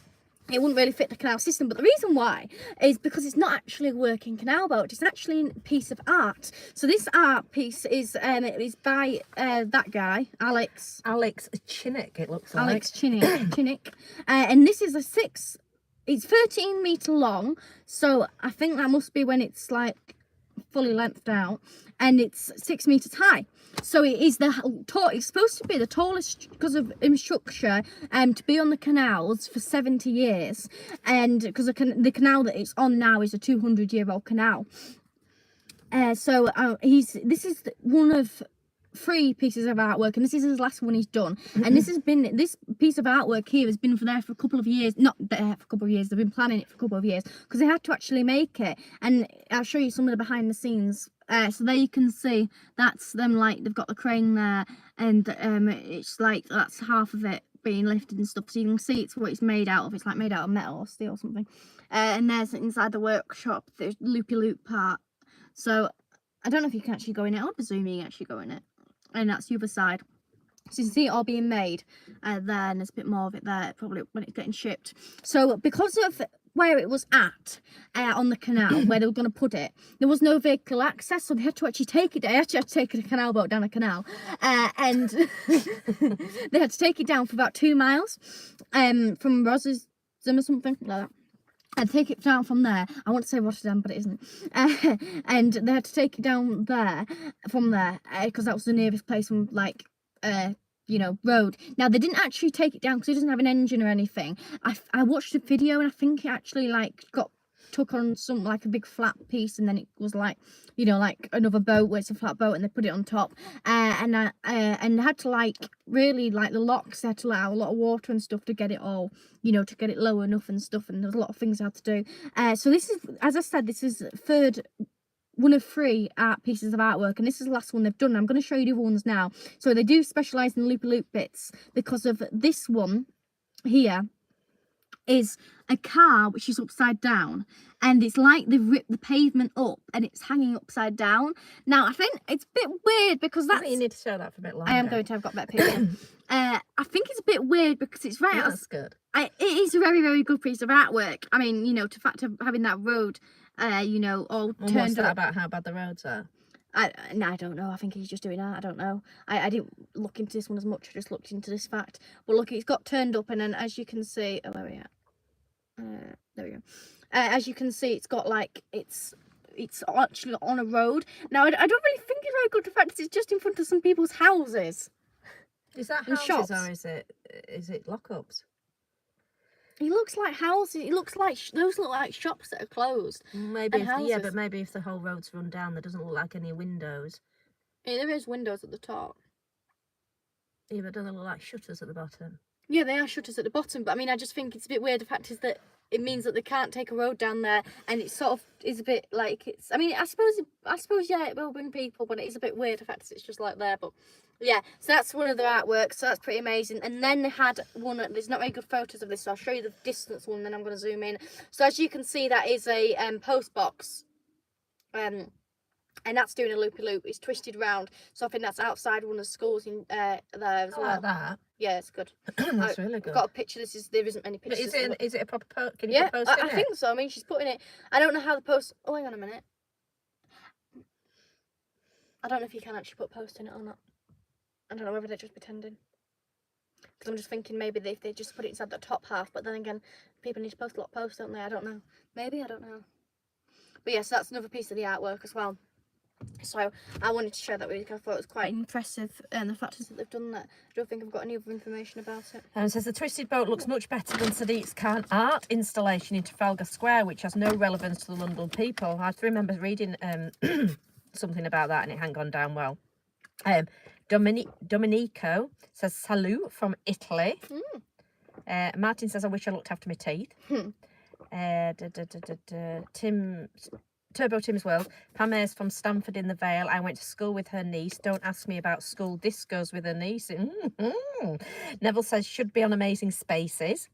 it wouldn't really fit the canal system. But the reason why is because it's not actually a working canal boat, it's actually a piece of art. So this art piece is by that guy, Alex Chinnick, it looks like. Alex Chinnick, and this is it's 13 metre long, so I think that must be when it's fully lengthed out, and it's 6 metres high. So it is it's supposed to be the tallest, because of infrastructure, to be on the canals for 70 years, and because the canal that it's on now is a 200-year-old canal. So this is one of 3 pieces of artwork, and this is his last one he's done. And this piece of artwork here has been there for a couple of years. Not there for a couple of years, they've been planning it for a couple of years, because they had to actually make it. And I'll show you some of the behind the scenes. So there you can see that's them, they've got the crane there, and it's that's half of it being lifted and stuff, so you can see it's what it's made out of. It's made out of metal or steel or something. And there's inside the workshop the loopy-loop part. So I don't know if you can actually go in it. I'll presume you can actually go in it. And that's the other side. So you can see it all being made there, and there's a bit more of it there probably when it's getting shipped. So because of where it was at on the canal, where they were going to put it, there was no vehicle access, so they had to actually take it. They actually had to take a canal boat down a canal, and they had to take it down for about 2 miles from Ross's or something like that. And take it down from there. I want to say Rotterdam, but it isn't. And they had to take it down from there, because that was the nearest place from road. Now they didn't actually take it down because it doesn't have an engine or anything. I watched a video, and I think it actually got took on some a big flat piece, and then it was another boat where it's a flat boat, and they put it on top, and they had to really the locks, they had to let out a lot of water and stuff to get it all, to get it low enough and stuff, and there's a lot of things they had to do. So this is, as I said, this is one of 3 art pieces of artwork, and this is the last one they've done. I'm going to show you the other ones now. So they do specialise in loop-a-loop bits, because of this one here is a car which is upside down, and it's they've ripped the pavement up and it's hanging upside down. Now I think it's a bit weird, because I think you need to show that for a bit longer. I am going to. I've got a better picture. I think it's a bit weird because it's right. Yeah, that's good. It is a very, very good piece of artwork. I mean, to fact of having that road, all And turned what's that up. about how bad the roads are? I don't know. I think he's just doing that. I don't know. I didn't look into this one as much. I just looked into this fact. But look, it's got turned up, and then as you can see, where are we at? There we go. As you can see, it's got it's actually on a road. Now I don't really think it's very good. The fact is, it's just in front of some people's houses. Is that And houses, shops. or is it lockups? It looks like houses. It looks like those look like shops that are closed. Maybe And but maybe if the whole road's run down, there doesn't look like any windows. Yeah, there is windows at the top. Yeah, but do they look like shutters at the bottom? Yeah, they are shutters at the bottom, but I mean, I just think it's a bit weird. The fact is that it means that they can't take a road down there, and it sort of is a bit I mean, I suppose, yeah, it will bring people, but it is a bit weird. The fact is, it's just there, but yeah. So that's one of their artworks. So that's pretty amazing. And then they had one. There's not very good photos of this, so I'll show you the distance one. Then I'm going to zoom in. So as you can see, that is a post box. And that's doing a loopy loop. It's twisted round. So I think that's outside one of the schools in there as I well. like that. Yeah, it's good. That's really I've good. got a picture. There isn't many But pictures. is it a proper post? Can you Yeah, put post in I it? think so. I mean, she's putting it. I don't know how the post. Oh, hang on a minute. I don't know if you can actually put post in it or not. I don't know whether they're just pretending. Because I'm just thinking maybe if they just put it inside the top half, but then again, people need to post a lot of posts, don't they? I don't know. Maybe, I don't know. But yes, that's another piece of the artwork as well. So I wanted to share that with you because I thought it was quite impressive, and the fact is that they've done that. I don't think I've got any other information about it. And it says the twisted boat looks much better than Sadiq's art installation in Trafalgar Square, which has no relevance to the London people. I remember reading something about that, and it hadn't gone down well. Domenico says salute from Italy. Martin says I wish I looked after my teeth. Turbo Tim's World. Pam Ayres from Stamford in the Vale. I went to school with her niece. Don't ask me about school discos with her niece. Neville says should be on Amazing Spaces.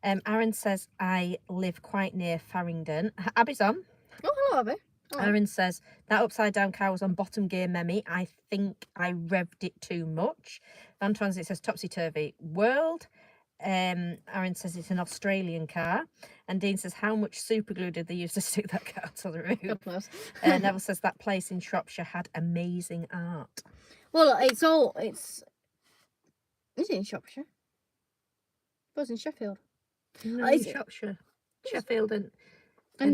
Aaron says I live quite near Farringdon. Abby's on. Oh, hello, Abby. Oh. Aaron says that upside down car was on bottom gear Memmy. I think I revved it too much. Van Transit says topsy turvy world. Aaron says it's an Australian car, and Dean says how much super glue did they use to stick that car to the roof? Neville says that place in Shropshire had amazing art. Well, is it in Shropshire? It was in Sheffield. No, in Shropshire. Sheffield and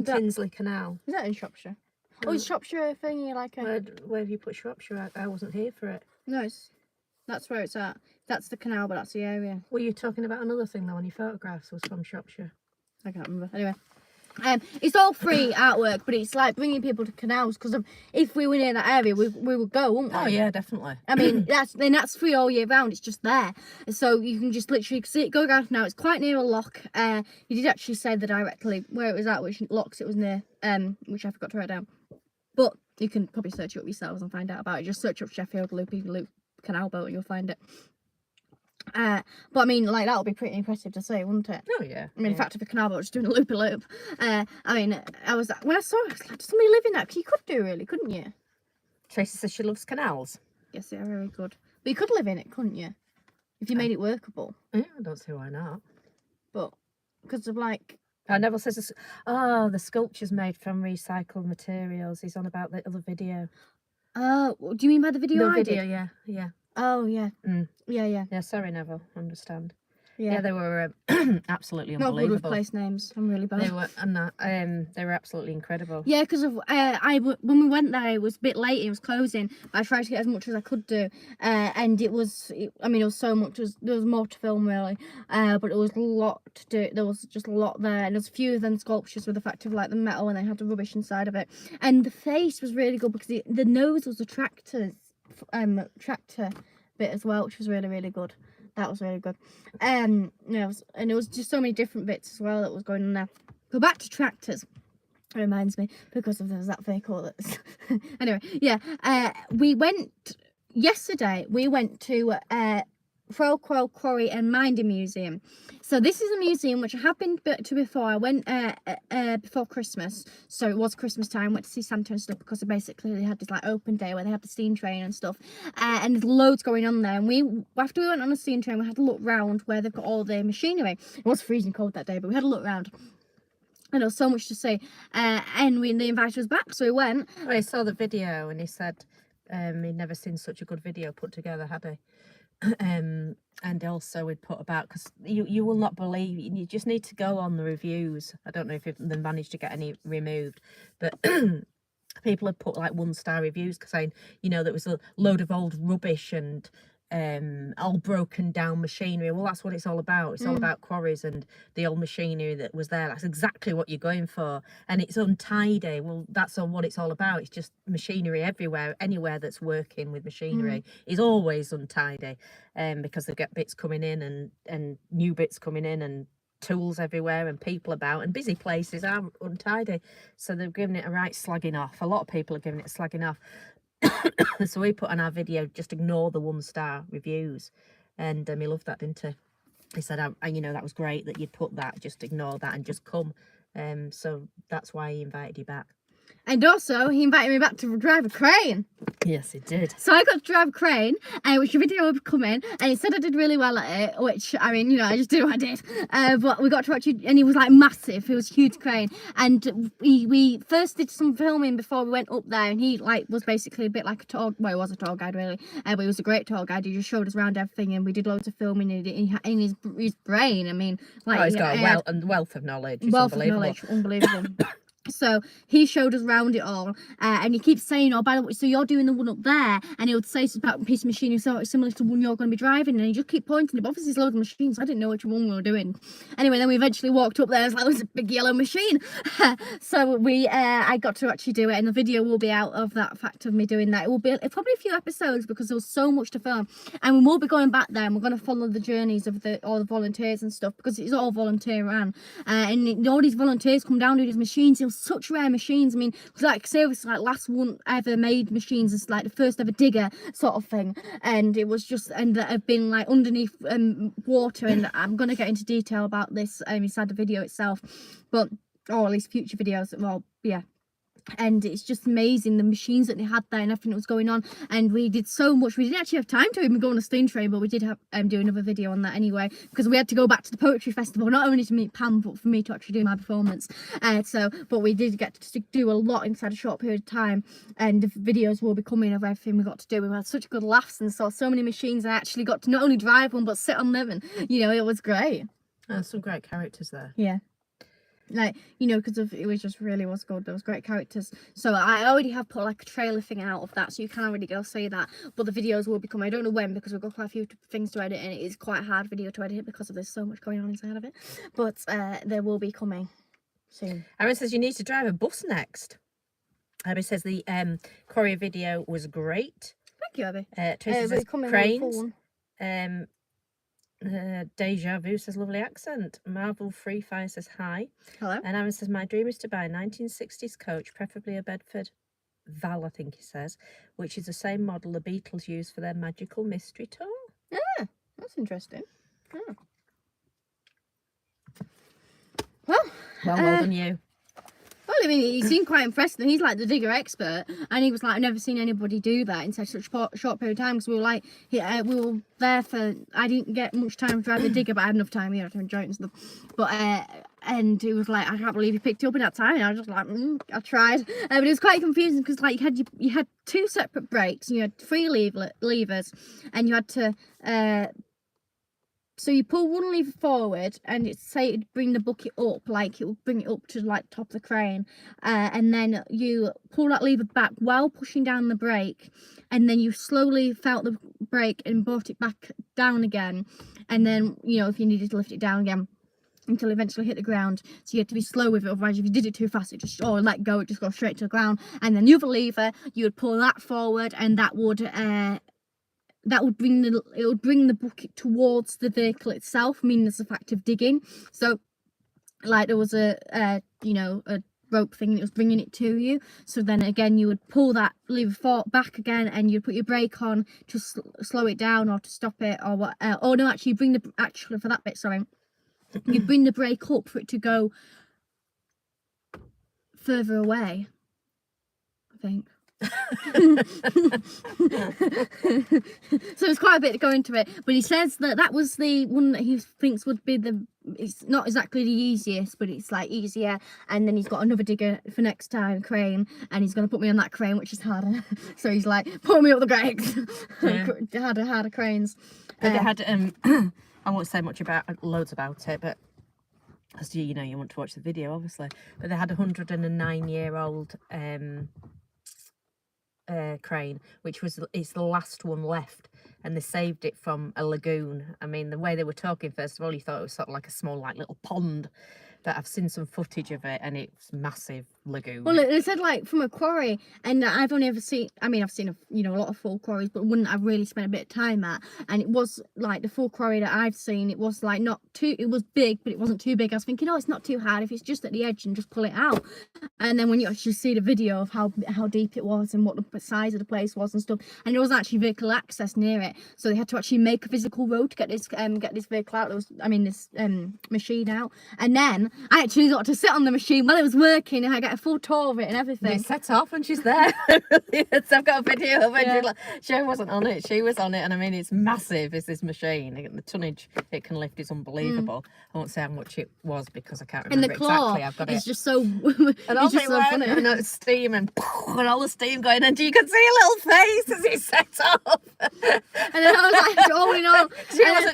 Tinsley Canal. Is that in Shropshire? Oh, is Shropshire a thing? Like where have you put Shropshire? I wasn't here for it. No, that's where it's at. That's the canal, but that's the area. Were you talking about another thing though on your photographs was from Shropshire? I can't remember. Anyway, it's all free artwork, but it's like bringing people to canals because if we were near that area, we would go, wouldn't we? Oh yeah, definitely. I mean, that's free all year round. It's just there, so you can just literally see it, go down now. It's quite near a lock. You did actually say the directly where it was at, which locks it was near, which I forgot to write down. But you can probably search it up yourselves and find out about it. Just search up Sheffield Loopy Loop Canal Boat and you'll find it. But I mean, like that would be pretty impressive to see, wouldn't it? Oh yeah. I mean, in fact, if a canal boat was doing a loopy loop, I mean, when I saw it, I was like, does somebody live in that? You could do, really, couldn't you? Tracy says she loves canals. Yes, they are very good. But you could live in it, couldn't you? If you made it workable. Yeah, I don't see why not. But because of like. Neville says, the sculpture's made from recycled materials. He's on about the other video. Oh, do you mean by the video? Yeah. Oh yeah. Yeah. Yeah, sorry, Neville. Understand. Yeah, they were absolutely unbelievable. Not good with place names. I'm really bad. They were, they were absolutely incredible. Yeah, because of when we went there, it was a bit late. It was closing. I tried to get as much as I could do, and it was so much. There was more to film really, but it was a lot to do. There was just a lot there, and there's a few of them sculptures with the fact of like the metal, and they had the rubbish inside of it. And the face was really good because the nose was a tractor bit as well, which was really, really good. That was really good. And it was just so many different bits as well that was going on there. Go back to tractors. It reminds me because of that vehicle that's anyway, yeah. Yesterday we went to Quarry and Minding Museum. So this is a museum which I have been to before. I went before Christmas, so it was Christmas time. Went to see Santa and stuff because basically they had this like open day where they had the steam train and stuff, and there's loads going on there. And after we went on a steam train, we had a look round where they've got all the machinery. It was freezing cold that day, but we had a look round. And there was so much to see, and they invited us back, so we went. I saw the video, and he said he'd never seen such a good video put together, had he? And also we'd put about, because you will not believe, you just need to go on the reviews. I don't know if they managed to get any removed, but people had put like 1-star reviews saying there was a load of old rubbish and all broken down machinery. Well, that's what it's all about. It's all about quarries and the old machinery that was there. That's exactly what you're going for. And it's untidy. Well, that's what it's all about. It's just machinery everywhere. Anywhere that's working with machinery is always untidy, because they get bits coming in and new bits coming in and tools everywhere and people about, and busy places are untidy. So they've given it a right slagging off. A lot of people are giving it a slagging off. So we put on our video, just ignore the 1-star reviews, and he loved that, didn't he? He said, that was great that you'd put that, just ignore that and just come. So that's why he invited you back. And also, he invited me back to drive a crane. Yes, he did. So I got to drive a crane, which the video would come in, and he said I did really well at it, which, I mean, you know, I just did what I did. But we got to watch it, and he was like massive. It was a huge crane. And we first did some filming before we went up there, and he like was basically a bit like a tour, well, he was a tour guide really, but he was a great tour guide. He just showed us around everything, and we did loads of filming in his brain. I mean, like, he's got a wealth of knowledge. It's wealth unbelievable. of knowledge, unbelievable. So he showed us around it all, and he keeps saying, "Oh, by the way, so you're doing the one up there," and he would say something about a piece of machinery so it's similar to the one you're going to be driving, and he just keep pointing. But obviously, there's loads of machines, so I didn't know which one we were doing. Anyway, then we eventually walked up there. It was like, there's a big yellow machine. So I got to actually do it, and the video will be out of that fact of me doing that. It will be probably a few episodes because there was so much to film, and we will be going back there, and we're going to follow the journeys of all the volunteers and stuff because it's all volunteer run, and all these volunteers come down to these machines. It was such rare machines. I mean, like say it was like last one ever made machines. It's like the first ever digger sort of thing, and it was just that have been like underneath water. And I'm gonna get into detail about this inside the video itself, but or at least future videos. Well, yeah. And it's just amazing the machines that they had there and everything that was going on. And we did so much. We didn't actually have time to even go on a steam train, but we did have do another video on that anyway, because we had to go back to the poetry festival, not only to meet Pam, but for me to actually do my performance. But we did get to do a lot inside a short period of time, and the videos will be coming of everything we got to do. We had such good laughs and saw so many machines. I actually got to not only drive one but sit on them, and you know, it was great. Some great characters there. Yeah. Like, you know, because it was just really was good. There was great characters. So I already have put like a trailer thing out of that, so you can already go see that. But the videos will be coming. I don't know when, because we've got quite a few things to edit, and it is quite a hard video to edit because there's so much going on inside of it. But they will be coming soon. Aaron says you need to drive a bus next. Abby says the Quarry video was great. Thank you, Abby. Tracy says cranes. Deja Vu says lovely accent. Marvel Free Fire says hi. Hello. And Aaron says my dream is to buy a 1960s coach, preferably a Bedford Val, I think he says, which is the same model the Beatles used for their magical mystery tour. Yeah, that's interesting. Yeah. Well done you. Well, I mean, he seemed quite impressed, and he's like the digger expert, and he was like, I've never seen anybody do that in such a short period of time, because we were like, we were there for, I didn't get much time to drive the digger, but I had enough time, you know, to enjoy it and stuff, but, and he was like, I can't believe you picked it up in that time, and I was just like, I tried, but it was quite confusing, because like, you had two separate brakes, and you had 3 levers, and you had to, so you pull one lever forward, and it'd bring the bucket up, like it will bring it up to like top of the crane, and then you pull that lever back while pushing down the brake, and then you slowly felt the brake and brought it back down again, and then, you know, if you needed to lift it down again until it eventually hit the ground. So you had to be slow with it, otherwise if you did it too fast, it just let go, it just goes straight to the ground. And then the other lever, you would pull that forward, and that would bring the bucket towards the vehicle itself, meaning there's a fact of digging. So like there was a rope thing, and it was bringing it to you. So then again, you would pull that lever back again, and you'd put your brake on to slow it down or to stop it, or what. Oh no, actually, for that bit, sorry, you'd bring the brake up for it to go further away, I think. So there's quite a bit to go into it, but he says that was the one that he thinks would be it's not exactly the easiest, but it's like easier. And then he's got another digger for next time, crane, and he's going to put me on that crane, which is harder. So he's like, put me up the brakes. Yeah. harder cranes. But they had I won't say loads about it, but as you know, you want to watch the video obviously, but they had a 109-year-old crane, which it's the last one left, and they saved it from a lagoon. I mean, the way they were talking, first of all, you thought it was sort of like a small like little pond, but I've seen some footage of it, and it's massive lagoon. Well, it said like from a quarry, and I've only ever seen, I mean, I've seen a lot of full quarries, but one I've really spent a bit of time at, and it was like the full quarry that I've seen, it was like it was big, but it wasn't too big. I was thinking, oh, it's not too hard if it's just at the edge and just pull it out. And then when you actually see the video of how deep it was and what the size of the place was and stuff, and there wasn't actually vehicle access near it, so they had to actually make a physical road to get this vehicle out. This machine out, and then I actually got to sit on the machine while it was working, and I got a full tour of it and everything. It set off and she's there. Yes, I've got a video of it. Yeah. She wasn't on it. She was on it, and I mean, it's massive. Is this machine? The tonnage it can lift is unbelievable. I won't say how much it was because I can't And remember the claw exactly. I've got is it. just so. And it's just so funny. and it's steam and all the steam going, and you can see a little face as it set off. And then I was like going on.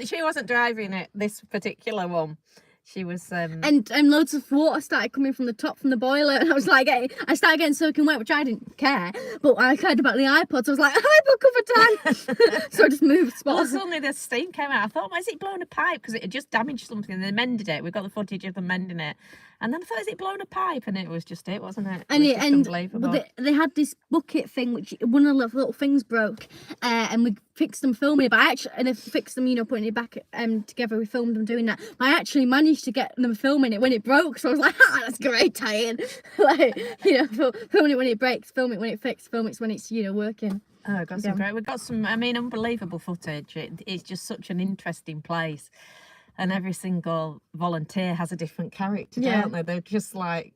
She wasn't driving it. This particular one. She was and loads of water started coming from the top from the boiler, and I was like, I started getting soaking wet, which I didn't care. But I cared about the iPods. I was like, iPod cover time. So I just moved Well, spots. suddenly the steam came out. I thought, why is it blowing a pipe? Because it had just damaged something. And they mended it. We've got the footage of them mending it. And then I thought, is it blowing a pipe? And it was just it, wasn't it? And It was just unbelievable. they had this bucket thing, which one of the little things broke, and we fixed them filming it. But I fixed them, putting it back together. We filmed them doing that. But I actually managed to get them filming it when it broke. So I was like, that's great tie-in. Like, filming it when it breaks, film it when it fixed, film it when it's working. Oh, we've got some great. We've got some. I mean, unbelievable footage. It's just such an interesting place. And every single volunteer has a different character, don't they? They're just like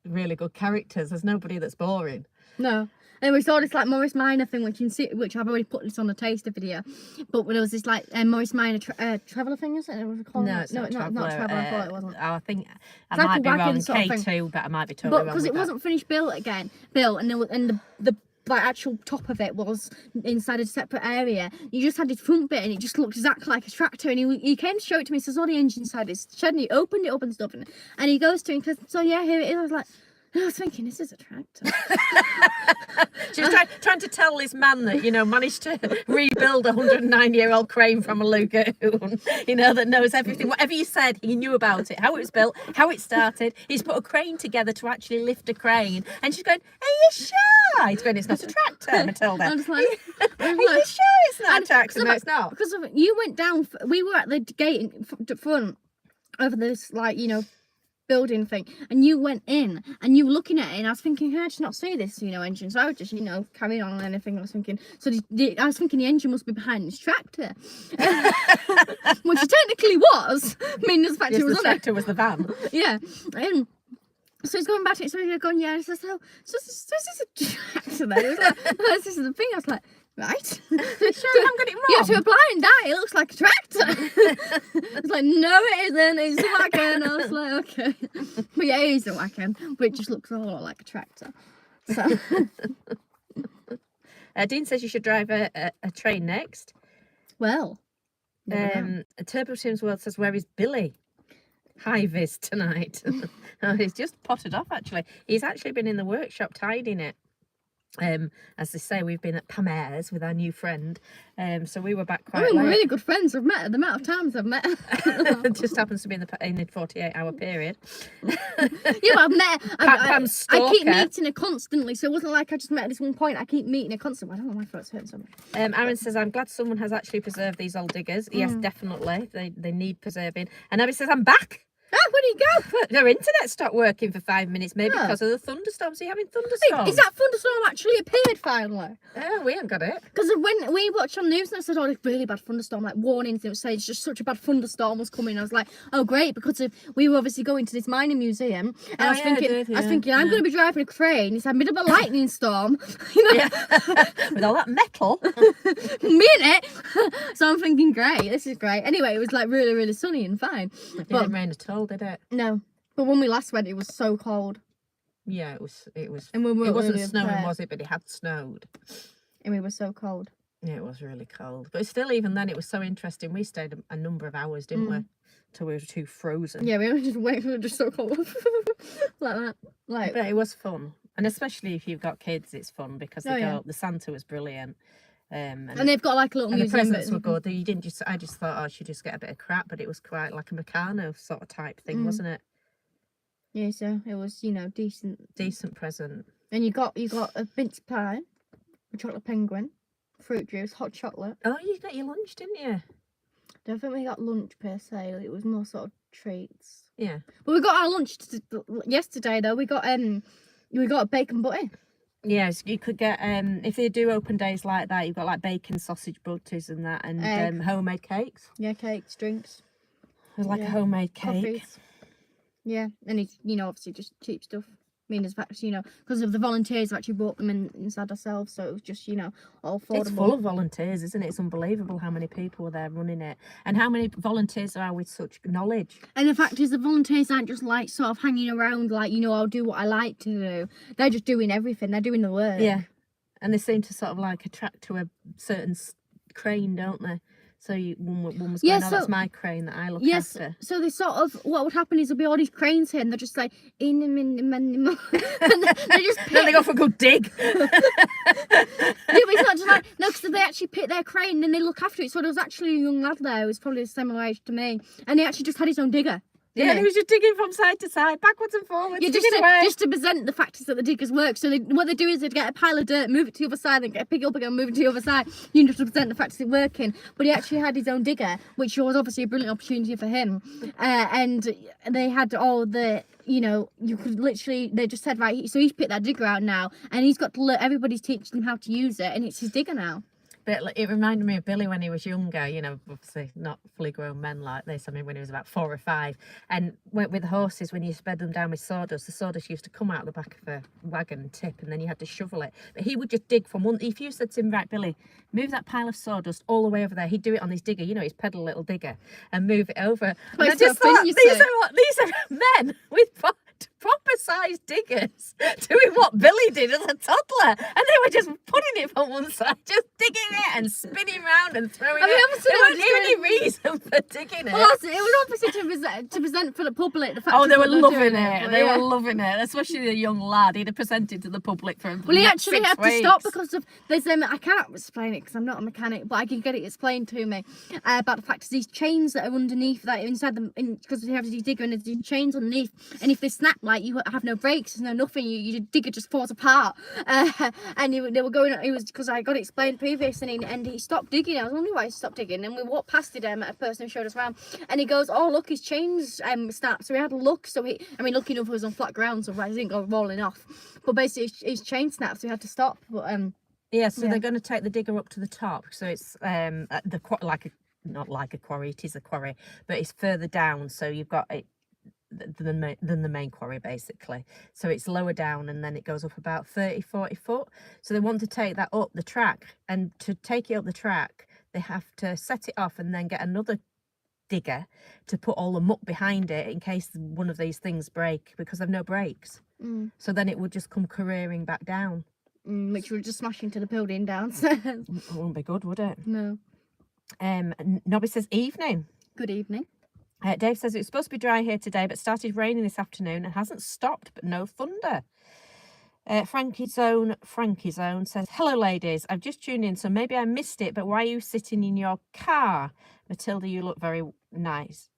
really good characters. There's nobody that's boring. No. And we saw this like Morris Minor thing, which I've already put this on the taster video. But when there was this like Morris Minor traveller thing, is it? It was called? No, it's not Traveller. I thought it wasn't. I think I Like might a be wrong. wagon sort of K2, but I might be totally wrong. Because it wasn't finished built, and the like actual top of it was inside a separate area. You just had this front bit, and it just looked exactly like a tractor. And he came to show it to me. He says, "Oh, the engine inside this shed." And he opened it up and stuff. And he goes to it and goes, "So yeah, here it is." I was like, I was thinking, this is a tractor. She was trying to tell this man that, managed to rebuild a 109-year-old crane from a lagoon, that knows everything. Whatever you said, he knew about it, how it was built, how it started. He's put a crane together to actually lift a crane. And she's going, are you sure? He's going, it's not a tractor, Matilda. I'm just like, are you sure it's not a tractor? No, it's not. Because you went down, we were at the gate in front over this, building thing, and you went in and you were looking at it, and I was thinking, hey, I just not see this engine, so I was just carrying on and anything. I was thinking, I was thinking the engine must be behind this tractor. Which it technically was. I mean, the fact it was the tractor was the van. Yeah. So he's going back to it, so he's going, yeah, so this is a tractor then. It was like, no, this is the thing. I was like, right. Sure, I haven't got it wrong. Yeah, to a blind eye, it looks like a tractor. It's like, no, it isn't. It's a wagon. I was like, okay. But yeah, it is a wagon, but it just looks a lot like a tractor. So. Dean says you should drive a train next. Well. Turbo Sims World says, where is Billy? High vis tonight. He's just potted off, actually. He's actually been in the workshop tidying it. As they say, we've been at Pam Ayres with our new friend, so we were back quite late. We're really good friends. I've met her the amount of times I've met her. It just happens to be in the 48-hour period. Yeah, I've met her. Pam's I keep stalker. meeting her constantly, so it wasn't like I just met her at this one point. I keep meeting her constantly. I don't know why my throat's hurting so much. Aaron says, I'm glad someone has actually preserved these old diggers. Yes, definitely. They need preserving. And Abby says, I'm back. Oh, where do you go? Their internet stopped working for 5 minutes, maybe because of the thunderstorms. Are you having thunderstorms? Is that thunderstorm actually appeared finally? Oh, we haven't got it. Because when we watched on news and it said, oh, it's really bad thunderstorm, like warnings, it would say it's just such a bad thunderstorm was coming. I was like, oh, great, because we were obviously going to this mining museum, and I was thinking, I'm going to be driving a crane. It's a bit of a lightning storm, Yeah. With all that metal. me in it. So I'm thinking, great, this is great. Anyway, it was like really, really sunny and fine. It didn't rain at all, did it? No, but when we last went, it was so cold. Yeah, it was. And we weren't it wasn't really snowing, prepared. was it? But it had snowed. And we were so cold. Yeah, it was really cold. But still, even then, it was so interesting. We stayed a number of hours, didn't we? Till we were too frozen. Yeah, we were just waiting. We were just so cold, like that. But it was fun, and especially if you've got kids, it's fun because the Santa was brilliant. And they've got like a little museum. The presents were good. You didn't just. I just thought, oh, I should just get a bit of crap, but it was quite like a Meccano sort of type thing, wasn't it? Yeah, so it was, Decent present. And you got a mince pie, a chocolate penguin, fruit juice, hot chocolate. Oh, you got your lunch, didn't you? Don't think we got lunch per se. It was more sort of treats. Yeah. But we got our lunch yesterday though. We got a bacon butty. Yes, you could get if they do open days like that, you've got like bacon sausage butties and that, and homemade cakes. Yeah, cakes, drinks. It was like a homemade cake. Coffees. Yeah, and it's, you know, obviously just cheap stuff. I mean, as fact, you know, because of the volunteers who actually brought them inside ourselves, so it was just, you know, all affordable. It's full of volunteers, isn't it? It's unbelievable how many people are there running it, and how many volunteers there are with such knowledge. And the fact is, the volunteers aren't just like sort of hanging around, like, you know, I'll do what I like to do. They're just doing everything. They're doing the work. Yeah, and they seem to sort of like attract to a certain crane, don't they? So one was going, oh, that's my crane that I look after. So they sort of, what would happen is there'll be all these cranes here, and they're just like, and they just then they go for a good dig. Yeah, but it's not just like, no, because they actually pick their crane and they look after it. So there was actually a young lad there who was probably the same age to me, and he actually just had his own digger. Yeah, and he was just digging from side to side, backwards and forwards. Yeah, just to present the fact is that the diggers work. So what they do is they get a pile of dirt, move it to the other side, and pick it up again, move it to the other side. You just to present the fact is it working. But he actually had his own digger, which was obviously a brilliant opportunity for him. And they had all the, you know, you could literally, they just said, right, so he's picked that digger out now, and he's got to learn, everybody's teaching him how to use it, and it's his digger now. But it reminded me of Billy when he was younger, you know, obviously not fully grown men like this. I mean, when he was about 4 or 5. And with the horses, when you sped them down with sawdust, the sawdust used to come out the back of a wagon and tip, and then you had to shovel it. But he would just dig from one. If you said to him, right, Billy, move that pile of sawdust all the way over there, he'd do it on his digger, you know, his pedal little digger, and move it over. And I just thought, these are men with proper sized diggers doing what Billy did as a toddler, and they were just putting it from one side, just digging it and spinning round and throwing it. There wasn't even any reason for digging it. Well, it was obviously to present for the public. The fact they were loving it. They were loving it, especially the young lad. He'd have presented to the public for well, he actually had weeks. to stop because of there's I can't explain it because I'm not a mechanic, but I can get it explained to me about the fact is these chains that are underneath that inside them because they have these digger and there's chains underneath, and if they snap, like, you have no brakes, there's no nothing, your digger just falls apart. And they were going, it was because I got it explained previous, and he stopped digging. I was wondering why he stopped digging, and we walked past it, a person who showed us around, and he goes, oh look, his chains snapped. So we had a look, lucky enough it was on flat ground, so it didn't go rolling off, but basically his chain snapped, so we had to stop. But yeah, so they're going to take the digger up to the top, so it's not like a quarry, it is a quarry, but it's further down, so you've got it than the main quarry, basically. So it's lower down, and then it goes up about 30-40 foot. So they want to take that up the track, and to take it up the track they have to set it off and then get another digger to put all the muck behind it in case one of these things break, because they've no brakes. So then it would just come careering back down, which would just smash into the building downstairs. It wouldn't be good, would it? No. Nobby says evening. Good evening. Dave says it's supposed to be dry here today, but started raining this afternoon and hasn't stopped, but no thunder. Frankie Zone says, hello ladies, I've just tuned in, so maybe I missed it, but why are you sitting in your car? Matilda, you look very nice,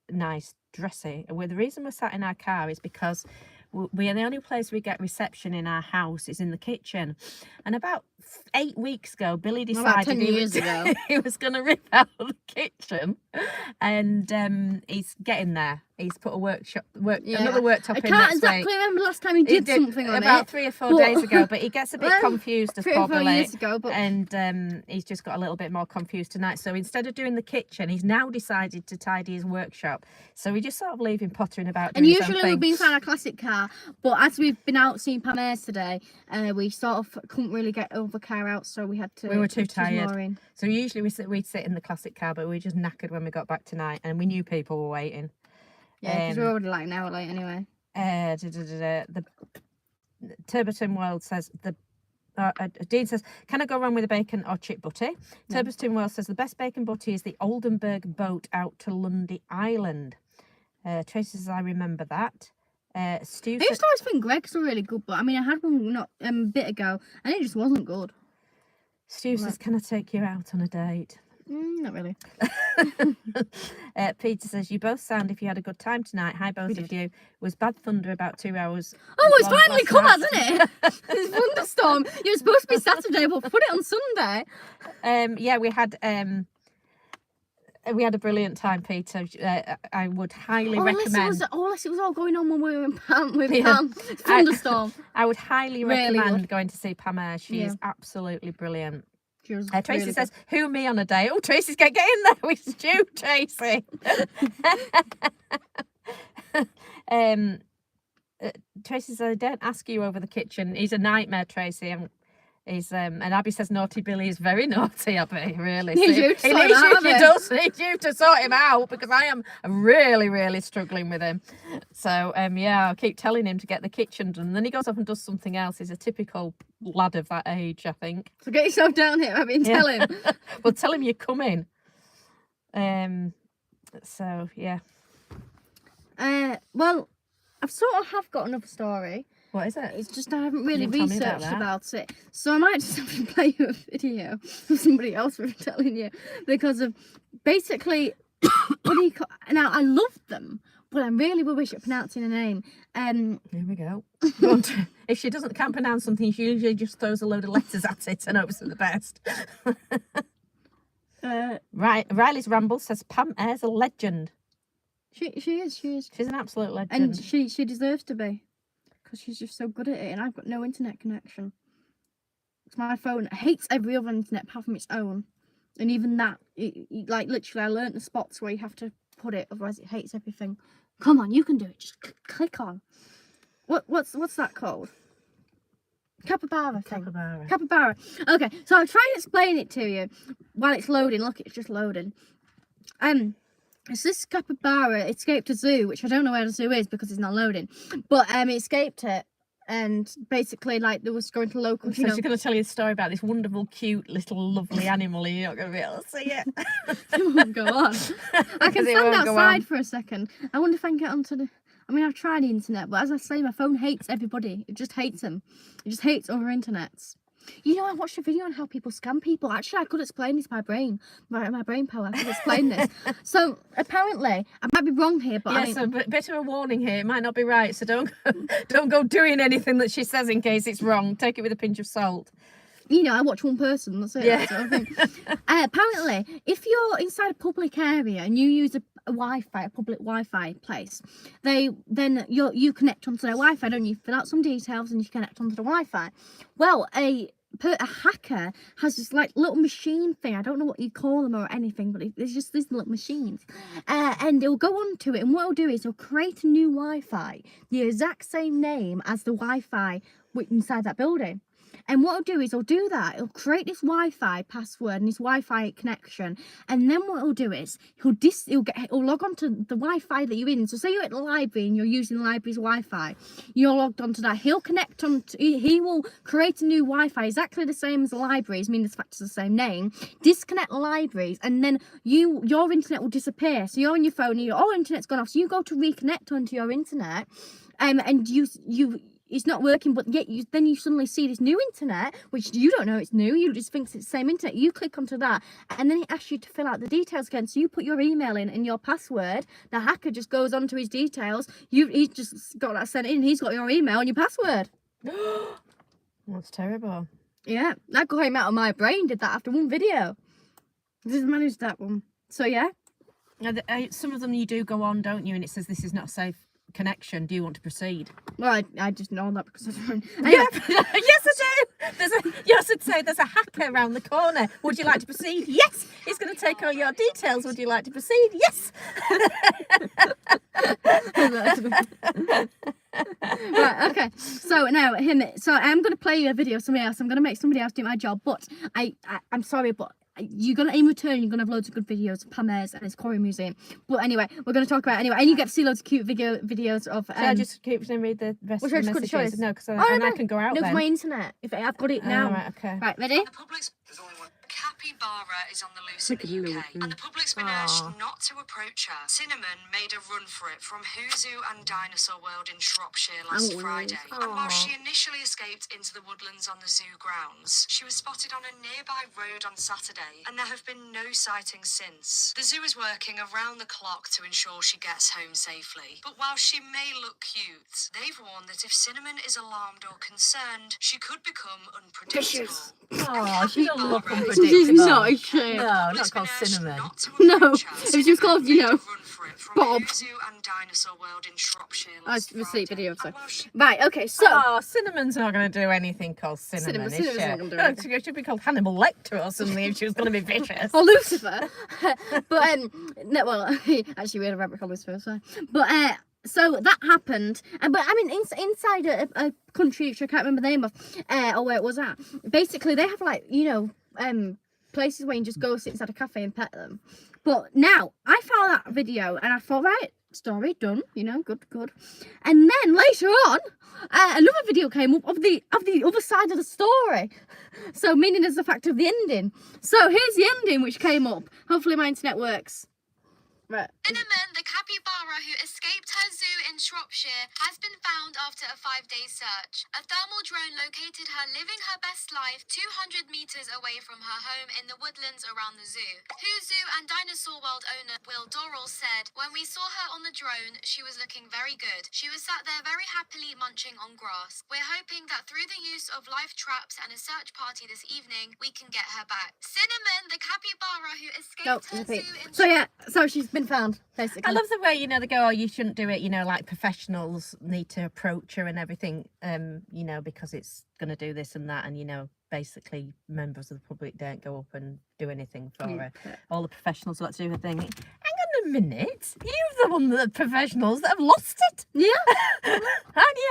dressy. Well, the reason we're sat in our car is because we are the only place we get reception in our house is in the kitchen. And about 8 weeks ago, Billy decided about 10 years ago. he was going to rip out the kitchen, and he's getting there. He's put another worktop in. I can't exactly remember the last time he did something on it. About 3 or 4 days ago, but he gets a bit confused as 3 or 4 years ago, but... and he's just got a little bit more confused tonight. So instead of doing the kitchen, he's now decided to tidy his workshop. So we just sort of leave him pottering about. And usually we've been inside our classic car, but as we've been out seeing Pam Ayres today, we sort of couldn't really get the car out, so we had to. We were too tired. So usually we'd sit in the classic car, but we were just knackered when we got back tonight, and we knew people were waiting. Yeah, because we're already like an hour late anyway. The Turbotin World says Dean says, can I go wrong with a bacon or chip butty? No. Turbotin World says the best bacon butty is the Oldenburg boat out to Lundy Island. Tracy says, I remember that. Stu I used to always think Greg's are really good, but I mean I had one not a bit ago and it just wasn't good. Stu says, can I take you out on a date? Not really. Peter says, you both sound if you had a good time tonight. Hi both of you. Was bad thunder about 2 hours. Oh, it's finally come, hasn't it? It's thunderstorm. It was supposed to be Saturday, but put it on Sunday. Yeah, we had a brilliant time, Peter. I would highly recommend. Unless it was all going on when we were in Pam. Thunderstorm. I would highly recommend going to see Pam Ayres. She is absolutely brilliant. Tracy really says, who, me on a day? Oh, Tracy's get in there with Stu, Tracy. Tracy says, I don't ask you over the kitchen. He's a nightmare, Tracy. And Abby says, naughty Billy is very naughty, Abby, really. He needs you to sort him out, He does need you to sort him out, because I am really, really struggling with him. So, yeah, I'll keep telling him to get the kitchen done. And then he goes off and does something else. He's a typical lad of that age, I think. So get yourself down here, Abby, and tell him. Well, tell him you're coming. So, yeah. Well, I've sort of have got another story. What is it? It's just I haven't really You didn't tell me researched about it. So I might just have to play you a video of somebody else was telling you, because of basically what do you call, now I love them, but I'm really rubbish at pronouncing a name. Here we go. If she can't pronounce something, she usually just throws a load of letters at it and hopes for the best. Right, Riley's Ramble says Pam Ayres a legend. She is. She's an absolute legend. And she deserves to be, because she's just so good at it, and I've got no internet connection. My phone hates every other internet apart from its own, and even that, like literally, I learnt the spots where you have to put it, otherwise it hates everything. Come on, you can do it. Just click on. What's that called? Capybara thing. Capybara. Okay, so I'll try and explain it to you while it's loading. Look, it's just loading. It's this capybara escaped a zoo, which I don't know where the zoo is because it's not loading. But it escaped it, and basically, like, there was going to local. So she's going to tell you a story about this wonderful, cute, little, lovely animal, and you're not going to be able to see it. It won't go on. I can stand outside for a second. I wonder if I can get onto the. I mean, I've tried the internet, but as I say, my phone hates everybody. It just hates them. It just hates other internets. You know, I watched a video on how people scam people. Actually, I could explain this by my brain power. I could explain this. So apparently, I might be wrong here, but yes, a bit of a warning here. It might not be right, so don't go doing anything that she says in case it's wrong. Take it with a pinch of salt. You know, I watch one person. That's it. Yeah. That's what I think. Apparently, if you're inside a public area and you use a Wi-Fi, a public Wi-Fi place, then you connect onto their Wi-Fi, don't you? Fill out some details and you connect onto the Wi-Fi. Well, a hacker has this like little machine thing. I don't know what you call them or anything, but there's just these little machines, and it'll go onto it, and what it'll do is it'll create a new Wi-Fi, the exact same name as the Wi-Fi inside that building. And what it'll do is it'll create this Wi-Fi password and this Wi-Fi connection, and then what it'll do is he'll log on to the Wi-Fi that you're in. So say you're at the library and you're using the library's Wi-Fi, you're logged onto that. He will create a new Wi-Fi exactly the same as the libraries, meaning the fact it's the same name. Disconnect the libraries, and then your internet will disappear. So you're on your phone and your internet's gone off. So you go to reconnect onto your internet, and it's not working, but yet then you suddenly see this new internet, which you don't know it's new. You just think it's the same internet. You click onto that, and then it asks you to fill out the details again. So you put your email in and your password. The hacker just goes onto his details. He's just got that sent in. He's got your email and your password. That's terrible. Yeah, that got him out of my brain. Did that after one video. Just managed that one. So yeah. Some of them you do go on, don't you? And it says this is not safe connection. Do you want to proceed? Well, I just know that because anyway. Yes, I do. You also say there's a hacker around the corner. Would you like to proceed? Yes. He's going to take all your details. Would you like to proceed? Yes. Right, okay. So now I'm going to play you a video of somebody else. I'm going to make somebody else do my job, but I'm sorry, but in return you're gonna have loads of good videos of Pam Ayres and his Quarry Museum. But anyway, we're gonna talk about it anyway, and you get to see loads of cute videos of. I just keep saying read the rest of the messages. No, because I can go out. No, then. My internet. If I've got it now. Right, okay. Right, ready? There's only one. Capybara is on the loose in the UK, and the public's been urged not to approach her. Cinnamon made a run for it from Who Zoo and Dinosaur World in Shropshire last Friday. And while she initially escaped into the woodlands on the zoo grounds, she was spotted on a nearby road on Saturday, and there have been no sightings since. The zoo is working around the clock to ensure she gets home safely. But while she may look cute, they've warned that if Cinnamon is alarmed or concerned, she could become unpredictable. Oh, she's a lot unpredictable. She's not a shit. No, not called Cinnamon. No, if she was called, Bob. I see video. So. Right, okay, so. Oh, Cinnamon's not going to do anything called Cinnamon, is she? Not gonna do She should be called Hannibal Lecter or something if she was going to be vicious. Or Lucifer. But, no, well, actually we had a rabbit called Lucifer, so. But, So that happened, but I mean, inside a country which I can't remember the name of, or where it was at. Basically, they have like places where you can just go sit inside a cafe and pet them. But now I found that video and I thought, right, story done. Good. And then later on, another video came up of the other side of the story. So meaning as the fact of the ending. So here's the ending which came up. Hopefully my internet works. Right. Cinnamon, the capybara who escaped her zoo in Shropshire, has been found after a 5-day search. A thermal drone located her living her best life 200 metres away from her home in the woodlands around the zoo. Who Zoo and Dinosaur World owner Will Dorrell said, "When we saw her on the drone, she was looking very good. She was sat there very happily munching on grass. We're hoping that through the use of live traps and a search party this evening, we can get her back." Cinnamon, the capybara who escaped her zoo in... So she's been found, basically. I love the way, they go, oh, you shouldn't do it, like professionals need to approach her and everything, because it's going to do this and that. And, basically members of the public don't go up and do anything for her. All the professionals got to do her thing. Hang on a minute. You're the one, the professionals that have lost it. Yeah.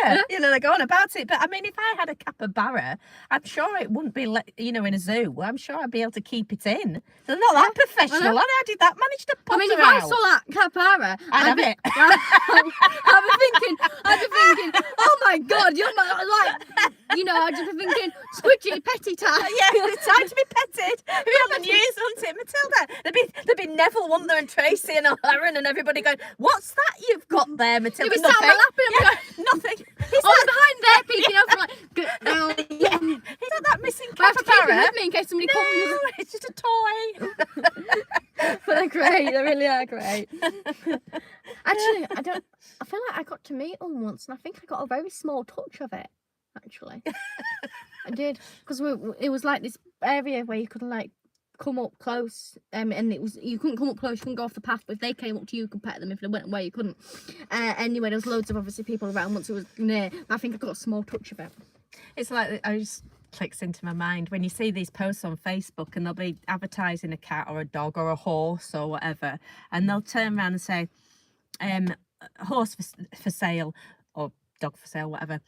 And they're going about it. But I mean, if I had a capybara, I'm sure it wouldn't be, in a zoo. I'm sure I'd be able to keep it in. They're not that professional. And how did that manage to pop if her I out? saw that capybara, I'd have it. I'd be thinking, oh my God, you're I'd just be thinking, Squidgy, petty time. Yeah, it's time to be petted. Be on the news, wasn't it, Matilda? There'd be Neville, wouldn't there, and Tracy and Aaron and everybody going, "What's that you've got there, Matilda?" You'd be sat on my lap and I'm going, nothing. behind there, peeking over, good now. Yeah, is that missing I have to keep it capybara? with me in case somebody comes. No, it's just a toy. But they're great. They really are great. Actually, I feel like I got to meet one once, and I think I got a very small touch of it. Actually, I did, because it was like this area where you could come up close, and you couldn't come up close, you couldn't go off the path, but if they came up to you, you could pet them. If they went away, you couldn't. Anyway, there was loads of obviously people around once it was near. I think I got a small touch of it. It's like, I just clicks into my mind when you see these posts on Facebook and they'll be advertising a cat or a dog or a horse or whatever, and they'll turn around and say, horse for sale or dog for sale, whatever,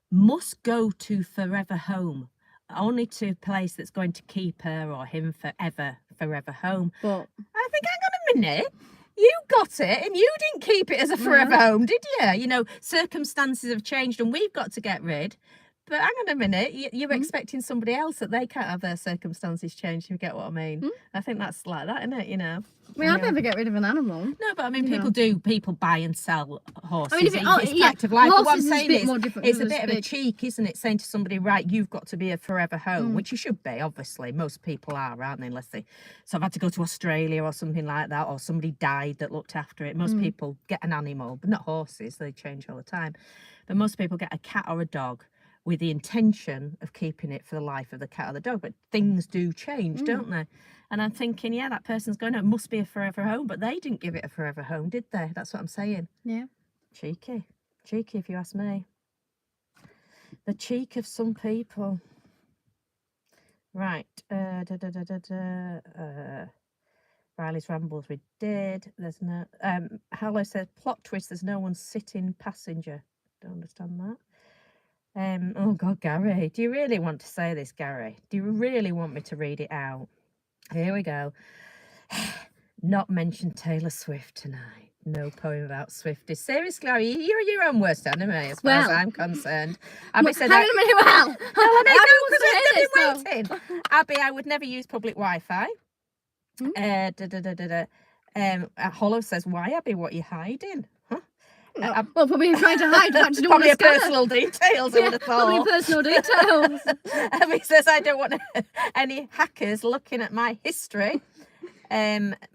must go to forever home, only to a place that's going to keep her or him forever home. But I think, hang on a minute, you got it and you didn't keep it as a forever home, did you? Circumstances have changed and we've got to get rid. But hang on a minute, you're expecting somebody else that they can't have their circumstances changed, you get what I mean? I think that's like that, isn't it, I mean, I'd never get rid of an animal. No, but I mean, people buy and sell horses. I mean, it's fact of life. But what I'm saying is, it's a bit bit of a cheek, isn't it? Saying to somebody, right, you've got to be a forever home, which you should be, obviously. Most people are, aren't they? Unless so I've had to go to Australia or something like that, or somebody died that looked after it. Most people get an animal, but not horses. They change all the time. But most people get a cat or a dog with the intention of keeping it for the life of the cat or the dog. But things do change, don't they? And I'm thinking, yeah, that person's going, it must be a forever home, but they didn't give it a forever home, did they? That's what I'm saying. Yeah. Cheeky if you ask me. The cheek of some people. Right. Riley's rambles we did. There's no Hello says plot twist, there's no one sitting passenger. Don't understand that. Oh God, Gary, do you really want to say this, Gary? Do you really want me to read it out? Here we go. Not mention Taylor Swift tonight. No poem about Swifties. Seriously, Gary, you're your own worst enemy as far as I'm concerned. Abby said that. Abby, I would never use public Wi-Fi. Hollow says, why, Abby? What are you hiding? Well, probably trying to hide. Probably personal details, I would have thought. Probably personal details. Abby says, I don't want any hackers looking at my history.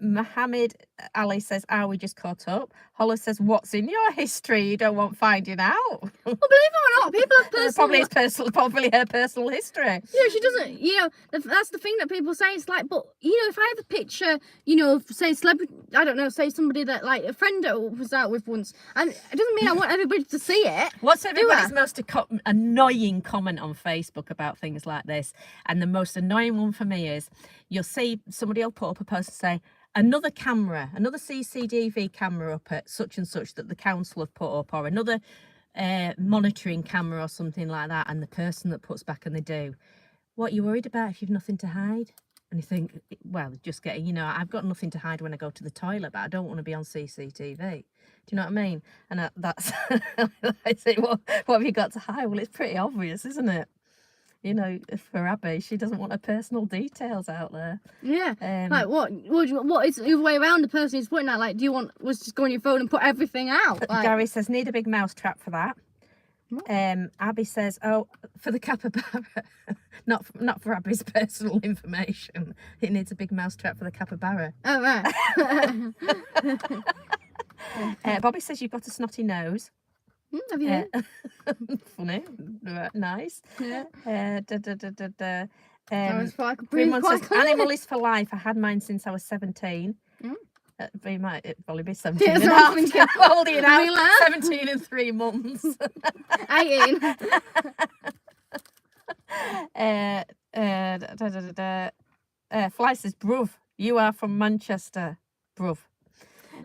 Mohammed Ali says, are we just caught up? Hollow says, what's in your history you don't want finding out? Well, believe it or not, people have personal... Probably her personal history. Yeah, she doesn't, that's the thing that people say. It's like, but, if I have a picture, of, say, celebrity, I don't know, say somebody that, like, a friend I was out with once, and it doesn't mean I want everybody to see it. What's everybody's most annoying comment on Facebook about things like this? And the most annoying one for me is, you'll see somebody will put up a post and say, another CCTV camera up at such and such that the council have put up, or another monitoring camera or something like that, and the person that puts back and they do, what are you worried about if you've nothing to hide? And you think, well, just getting, you know, I've got nothing to hide when I go to the toilet, but I don't want to be on CCTV. Do you know what I mean? And that's, I say, what have you got to hide? Well, it's pretty obvious, isn't it? You know, for Abby, she doesn't want her personal details out there. Yeah. Like, what is the other way around? The person who's putting that, like, was just go on your phone and put everything out? Like... Gary says, need a big mouse trap for that. Abby says, oh, for the capybara. not for Abby's personal information. It needs a big mouse trap for the capybara. Oh, right. Bobby says, you've got a snotty nose. Have you? Funny. Nice. Yeah. Fremont says, animal is for life. I had mine since I was 17. It might probably be 17 and a half. How old are you now? 17 and 3 months. 18. Fly says, bruv, you are from Manchester. Bruv.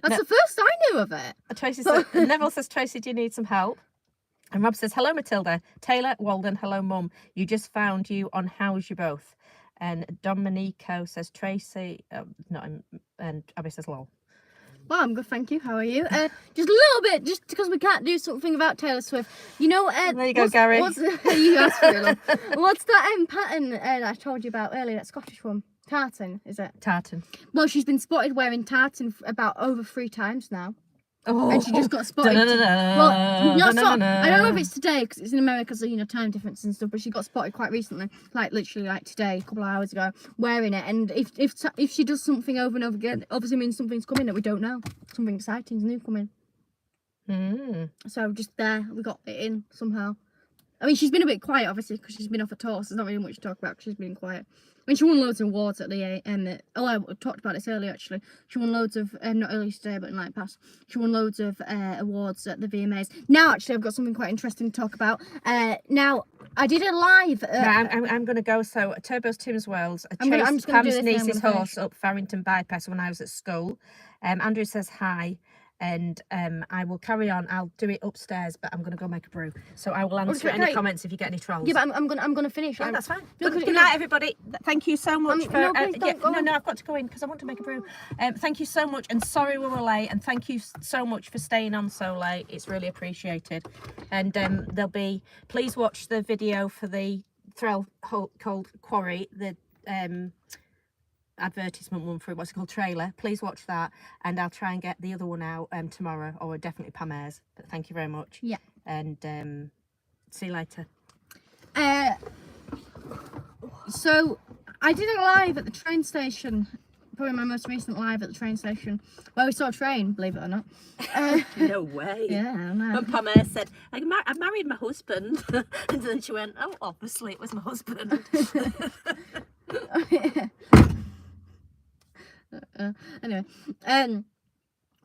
That's the first I knew of it. Tracy says, Neville says, Tracy, do you need some help? And Rob says, hello, Matilda. Taylor, Walden, hello, Mum. You just found you on How's You Both? And Dominico says, Tracy, and Abby says, lol. Well, I'm good, thank you. How are you? Just a little bit, just because we can't do something about Taylor Swift. You know, there you go, Gary. You asked for it, love. What's that pattern I told you about earlier, that Scottish one? Tartan, is it? Tartan. Well, she's been spotted wearing tartan about over 3 times now. Oh. And she just got spotted. Well, not so. I don't know if it's today because it's in America, so you know time difference and stuff. But she got spotted quite recently, like literally like today, a couple of hours ago, wearing it. And if she does something over and over again, obviously means something's coming that we don't know. Something exciting's new coming. So just there, we got it in somehow. I mean, she's been a bit quiet, obviously, because she's been off a tour, so there's not really much to talk about because she's been quiet. I mean, she won loads of awards at the I talked about this earlier, actually. She won loads of, not earlier today, but in Light Pass. She won loads of awards at the VMAs. Now, actually, I've got something quite interesting to talk about. Now, I did a live... I'm going to go, so Turbo's Tim's Worlds, Pam's niece's horse up Farrington Bypass when I was at school. Andrew says hi. And I will carry on. I'll do it upstairs, but I'm going to go make a brew. So I will answer any comments if you get any trolls. Yeah, but I'm going to finish. Yeah, that's fine. Good night, everybody. Thank you so much for... No, I've got to go in because I want to make a brew. Thank you so much, and sorry we were late, and thank you so much for staying on so late. It's really appreciated. And there'll be... Please watch the video for the thrill called Quarry, the... advertisement one for what's called trailer. Please watch that, and I'll try and get the other one out tomorrow, or definitely Pam Ayres. But thank you very much. Yeah. And see you later. So I did a live at the train station, probably my most recent live at the train station, where we saw a train, believe it or not. No way. Yeah, I know. And Pam Ayres said, I married my husband. And then she went, oh, obviously it was my husband. Anyway,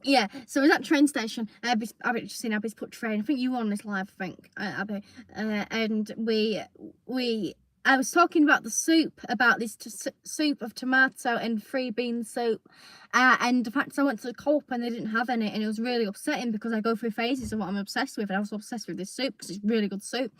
yeah, so it was at the train station. Abby's just seen Abby's put train. I think you were on this live, I think, Abby. And I was talking about the soup, about this soup of tomato and 3 bean soup. And the fact I went to the Co-op and they didn't have any, and it was really upsetting because I go through phases of what I'm obsessed with, and I was obsessed with this soup because it's really good soup.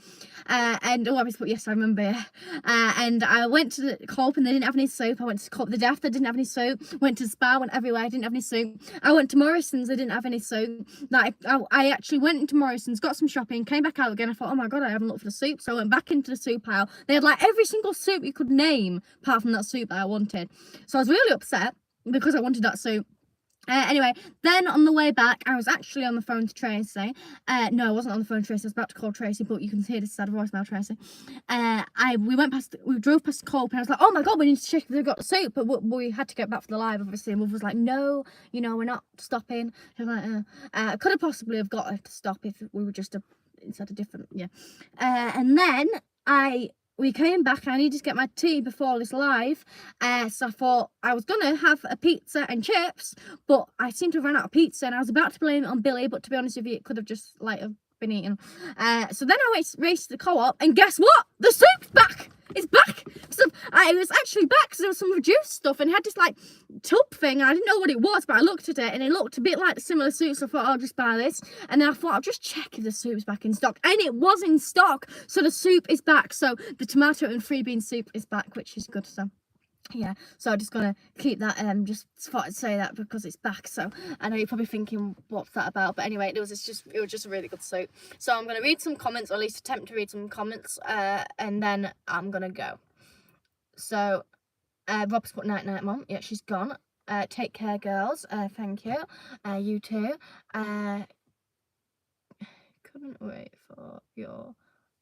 And Abby's put, yes, I remember. And I went to the Co-op and they didn't have any soup. I went to the Co-op the day after, didn't have any soup. Went to Spa, went everywhere, didn't have any soup. I went to Morrison's, they didn't have any soup. Like I actually went into Morrison's, got some shopping, came back out again. I thought, oh my god, I haven't looked for the soup. So I went back into the soup aisle. They had like every single soup you could name apart from that soup that I wanted. So I was really upset because I wanted that soup. Anyway, then on the way back, I was actually on the phone to Tracy. No, I wasn't on the phone to Tracy. I was about to call Tracy, but you can hear this side of voicemail, Tracy. We drove past the Co-op, and I was like, oh my god, we need to check if they've got the soup. But we had to get back for the live, obviously. And Mother was like, no, you know, we're not stopping. She was like, could have possibly have got her to stop if we were just instead of different, yeah. And then we came back. I needed to get my tea before this live, so I thought I was gonna have a pizza and chips, but I seemed to have run out of pizza, and I was about to blame it on Billy, but to be honest with you, it could have just been eaten. So then I raced to the Co-op, and guess what? The soup's back. It's back. So it was actually back because there was some reduced stuff and it had this like tub thing. I didn't know what it was, but I looked at it and it looked a bit like the similar soup, so I thought I'll just buy this. And then I thought I'll just check if the soup's back in stock, and it was in stock, so the soup is back. So the tomato and free bean soup is back, which is good. So yeah, so I'm just gonna keep that, just thought I'd say that because it's back. So I know you're probably thinking what's that about, but anyway, it was just a really good soup. So I'm gonna read some comments, or at least attempt to read some comments, and then I'm gonna go. So Rob's put night night mom. Yeah, she's gone. Take care girls. Thank you. You too. Couldn't wait for your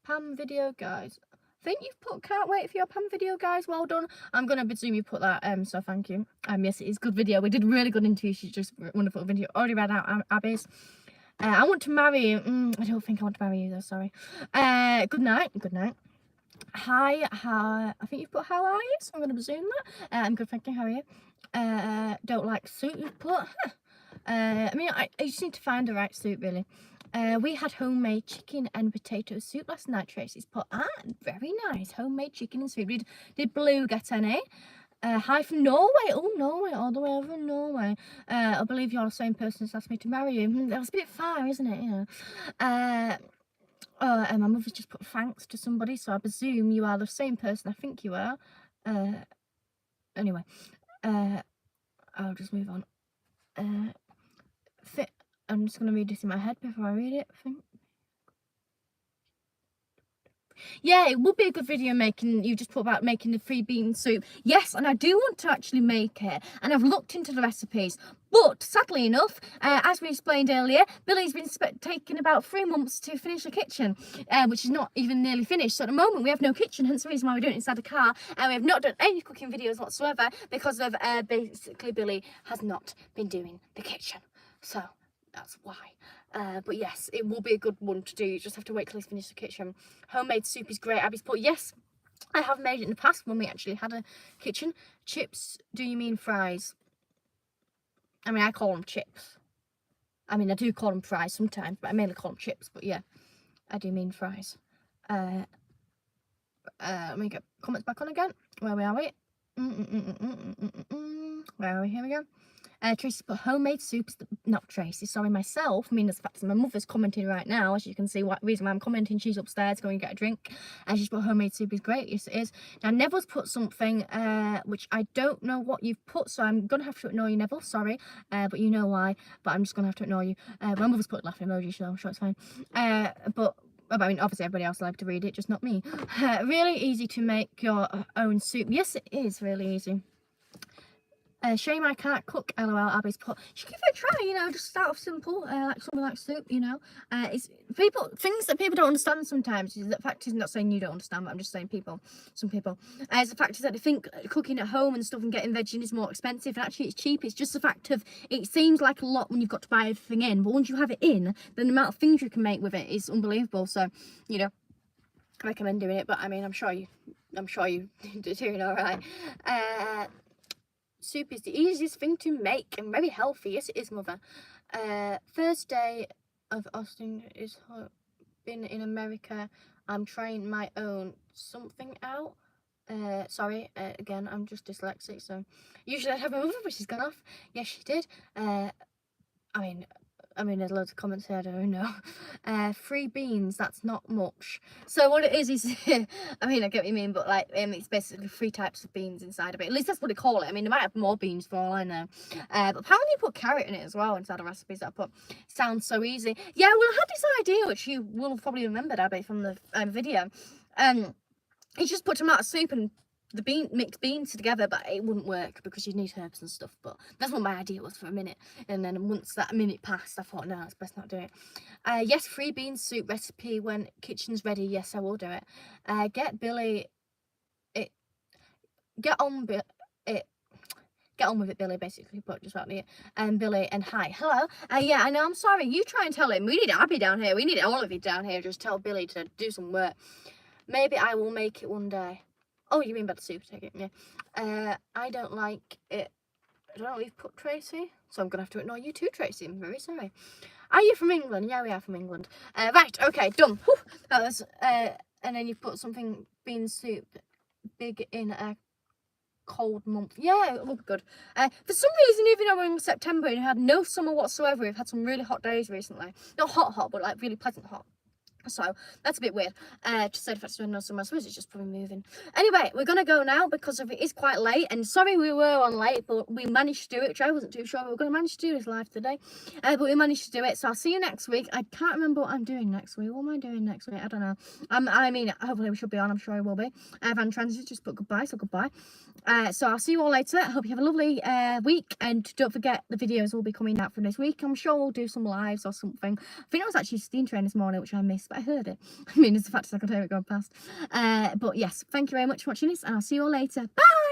Pam video, guys. I think you've put can't wait for your Pam video, guys. Well done. I'm gonna presume you put that, so thank you. Yes, it is good video. We did a really good interview. She's just a wonderful video. Already read out Abby's. I want to marry you. I don't think I want to marry you though, sorry. Good night. Good night. Hi, I think you've put how are you, so I'm gonna presume that. I'm good, thank you. How are you? Don't like soup, you've put. I mean, I just need to find the right soup, really. We had homemade chicken and potato soup last night, Tracy's put. Very nice. Homemade chicken and soup. Did Blue get any? Hi from Norway. Oh, Norway, all the way over in Norway. I believe you're the same person who's asked me to marry you. That was a bit far, isn't it? Yeah. My mother's just put thanks to somebody, so I presume you are the same person I think you are. Anyway. I'll just move on. I'm just going to read this in my head before I read it, I think. Yeah, it would be a good video making, you just put about making the free bean soup. Yes, and I do want to actually make it, and I've looked into the recipes. But sadly enough, as we explained earlier, Billy's been taking about 3 months to finish the kitchen, which is not even nearly finished. So at the moment, we have no kitchen, hence the reason why we're doing it inside the car. And we have not done any cooking videos whatsoever because of basically Billy has not been doing the kitchen. So that's why. But yes, it will be a good one to do. You just have to wait till he's finished the kitchen. Homemade soup is great. Abby's put, yes, I have made it in the past when we actually had a kitchen. Chips, do you mean fries? I mean, I call them chips. I mean, I do call them fries sometimes, but I mainly call them chips. But yeah, I do mean fries. Let me get comments back on again. Where are we? Where are we? Here we go. Tracy put homemade soups, not Tracy, sorry, myself. I mean, as fact, my mother's commenting right now, as you can see. What reason why I'm commenting? She's upstairs going to get a drink, and she's put homemade soup is great. Yes, it is. Now Neville's put something which I don't know what you've put, so I'm gonna have to ignore you, Neville. Sorry, but you know why. But I'm just gonna have to ignore you. My mother's put laughing emoji, so I'm sure it's fine. But I mean, obviously everybody else will have to read it, just not me. Really easy to make your own soup. Yes, it is really easy. Shame I can't cook, lol. Abby's put, you should give it a try, you know, just start off simple, like something like soup, you know. It's things that people don't understand sometimes. The fact is, not saying you don't understand, but I'm just saying some people. The fact is that they think cooking at home and stuff and getting veg in is more expensive, and actually it's cheap. It's just the fact of, it seems like a lot when you've got to buy everything in, but once you have it in, then the amount of things you can make with it is unbelievable. So, you know, I recommend doing it, but I mean, I'm sure you're doing all right. Soup is the easiest thing to make and very healthy. Yes, it is, mother. First day of Austin is been in America. I'm trying my own something out. Sorry, again, I'm just dyslexic, so usually I'd have my mother, but she's gone off. Yes, she did. I mean, there's loads of comments here, I don't know. Free beans, that's not much. So what it is, I mean, I get what you mean, but like, it's basically 3 types of beans inside of it. At least that's what they call it. I mean, they might have more beans for all I know. But apparently you put carrot in it as well inside the recipes that I put. Sounds so easy. Yeah, well, I had this idea, which you will probably remember, Abby, from the video. You just put tomato soup and the mixed beans together, but it wouldn't work because you need herbs and stuff. But that's what my idea was for a minute, and then once that minute passed, I thought, no, it's best not do it. Yes, free bean soup recipe when kitchen's ready. Yes, I will do it. Get Billy it. Get on with it, Billy, basically, but just about me. Billy, and hi. Hello. Yeah, I know, I'm sorry. You try and tell him. We need Abby down here. We need all of you down here. Just tell Billy to do some work. Maybe I will make it one day. Oh, you mean by the soup, take it, yeah. I don't like it. I don't know if you've put Tracy, so I'm going to have to ignore you too, Tracy. I'm very sorry. Are you from England? Yeah, we are from England. Right, okay, done. Whew. That was, and then you've put something, bean soup, big in a cold month. Yeah, it will be good. For some reason, even though we're in September and we had no summer whatsoever, we've had some really hot days recently. Not hot, but like really pleasant hot. So that's a bit weird. Just said if it's no summer, I suppose it's just probably moving. Anyway, we're gonna go now because it is quite late. And sorry we were on late, but we managed to do it. Joe wasn't too sure we were gonna manage to do this live today, but we managed to do it. So I'll see you next week. I can't remember what I'm doing next week. What am I doing next week? I don't know. I mean, hopefully we should be on. I'm sure I will be. Van Transit just put goodbye, so goodbye. So I'll see you all later. I hope you have a lovely week, and don't forget the videos will be coming out from this week. I'm sure we'll do some lives or something. I think it was actually steam train this morning, which I missed, but I heard it. I mean, it's the fact that I could hear it go past. But yes, thank you very much for watching this, and I'll see you all later. Bye.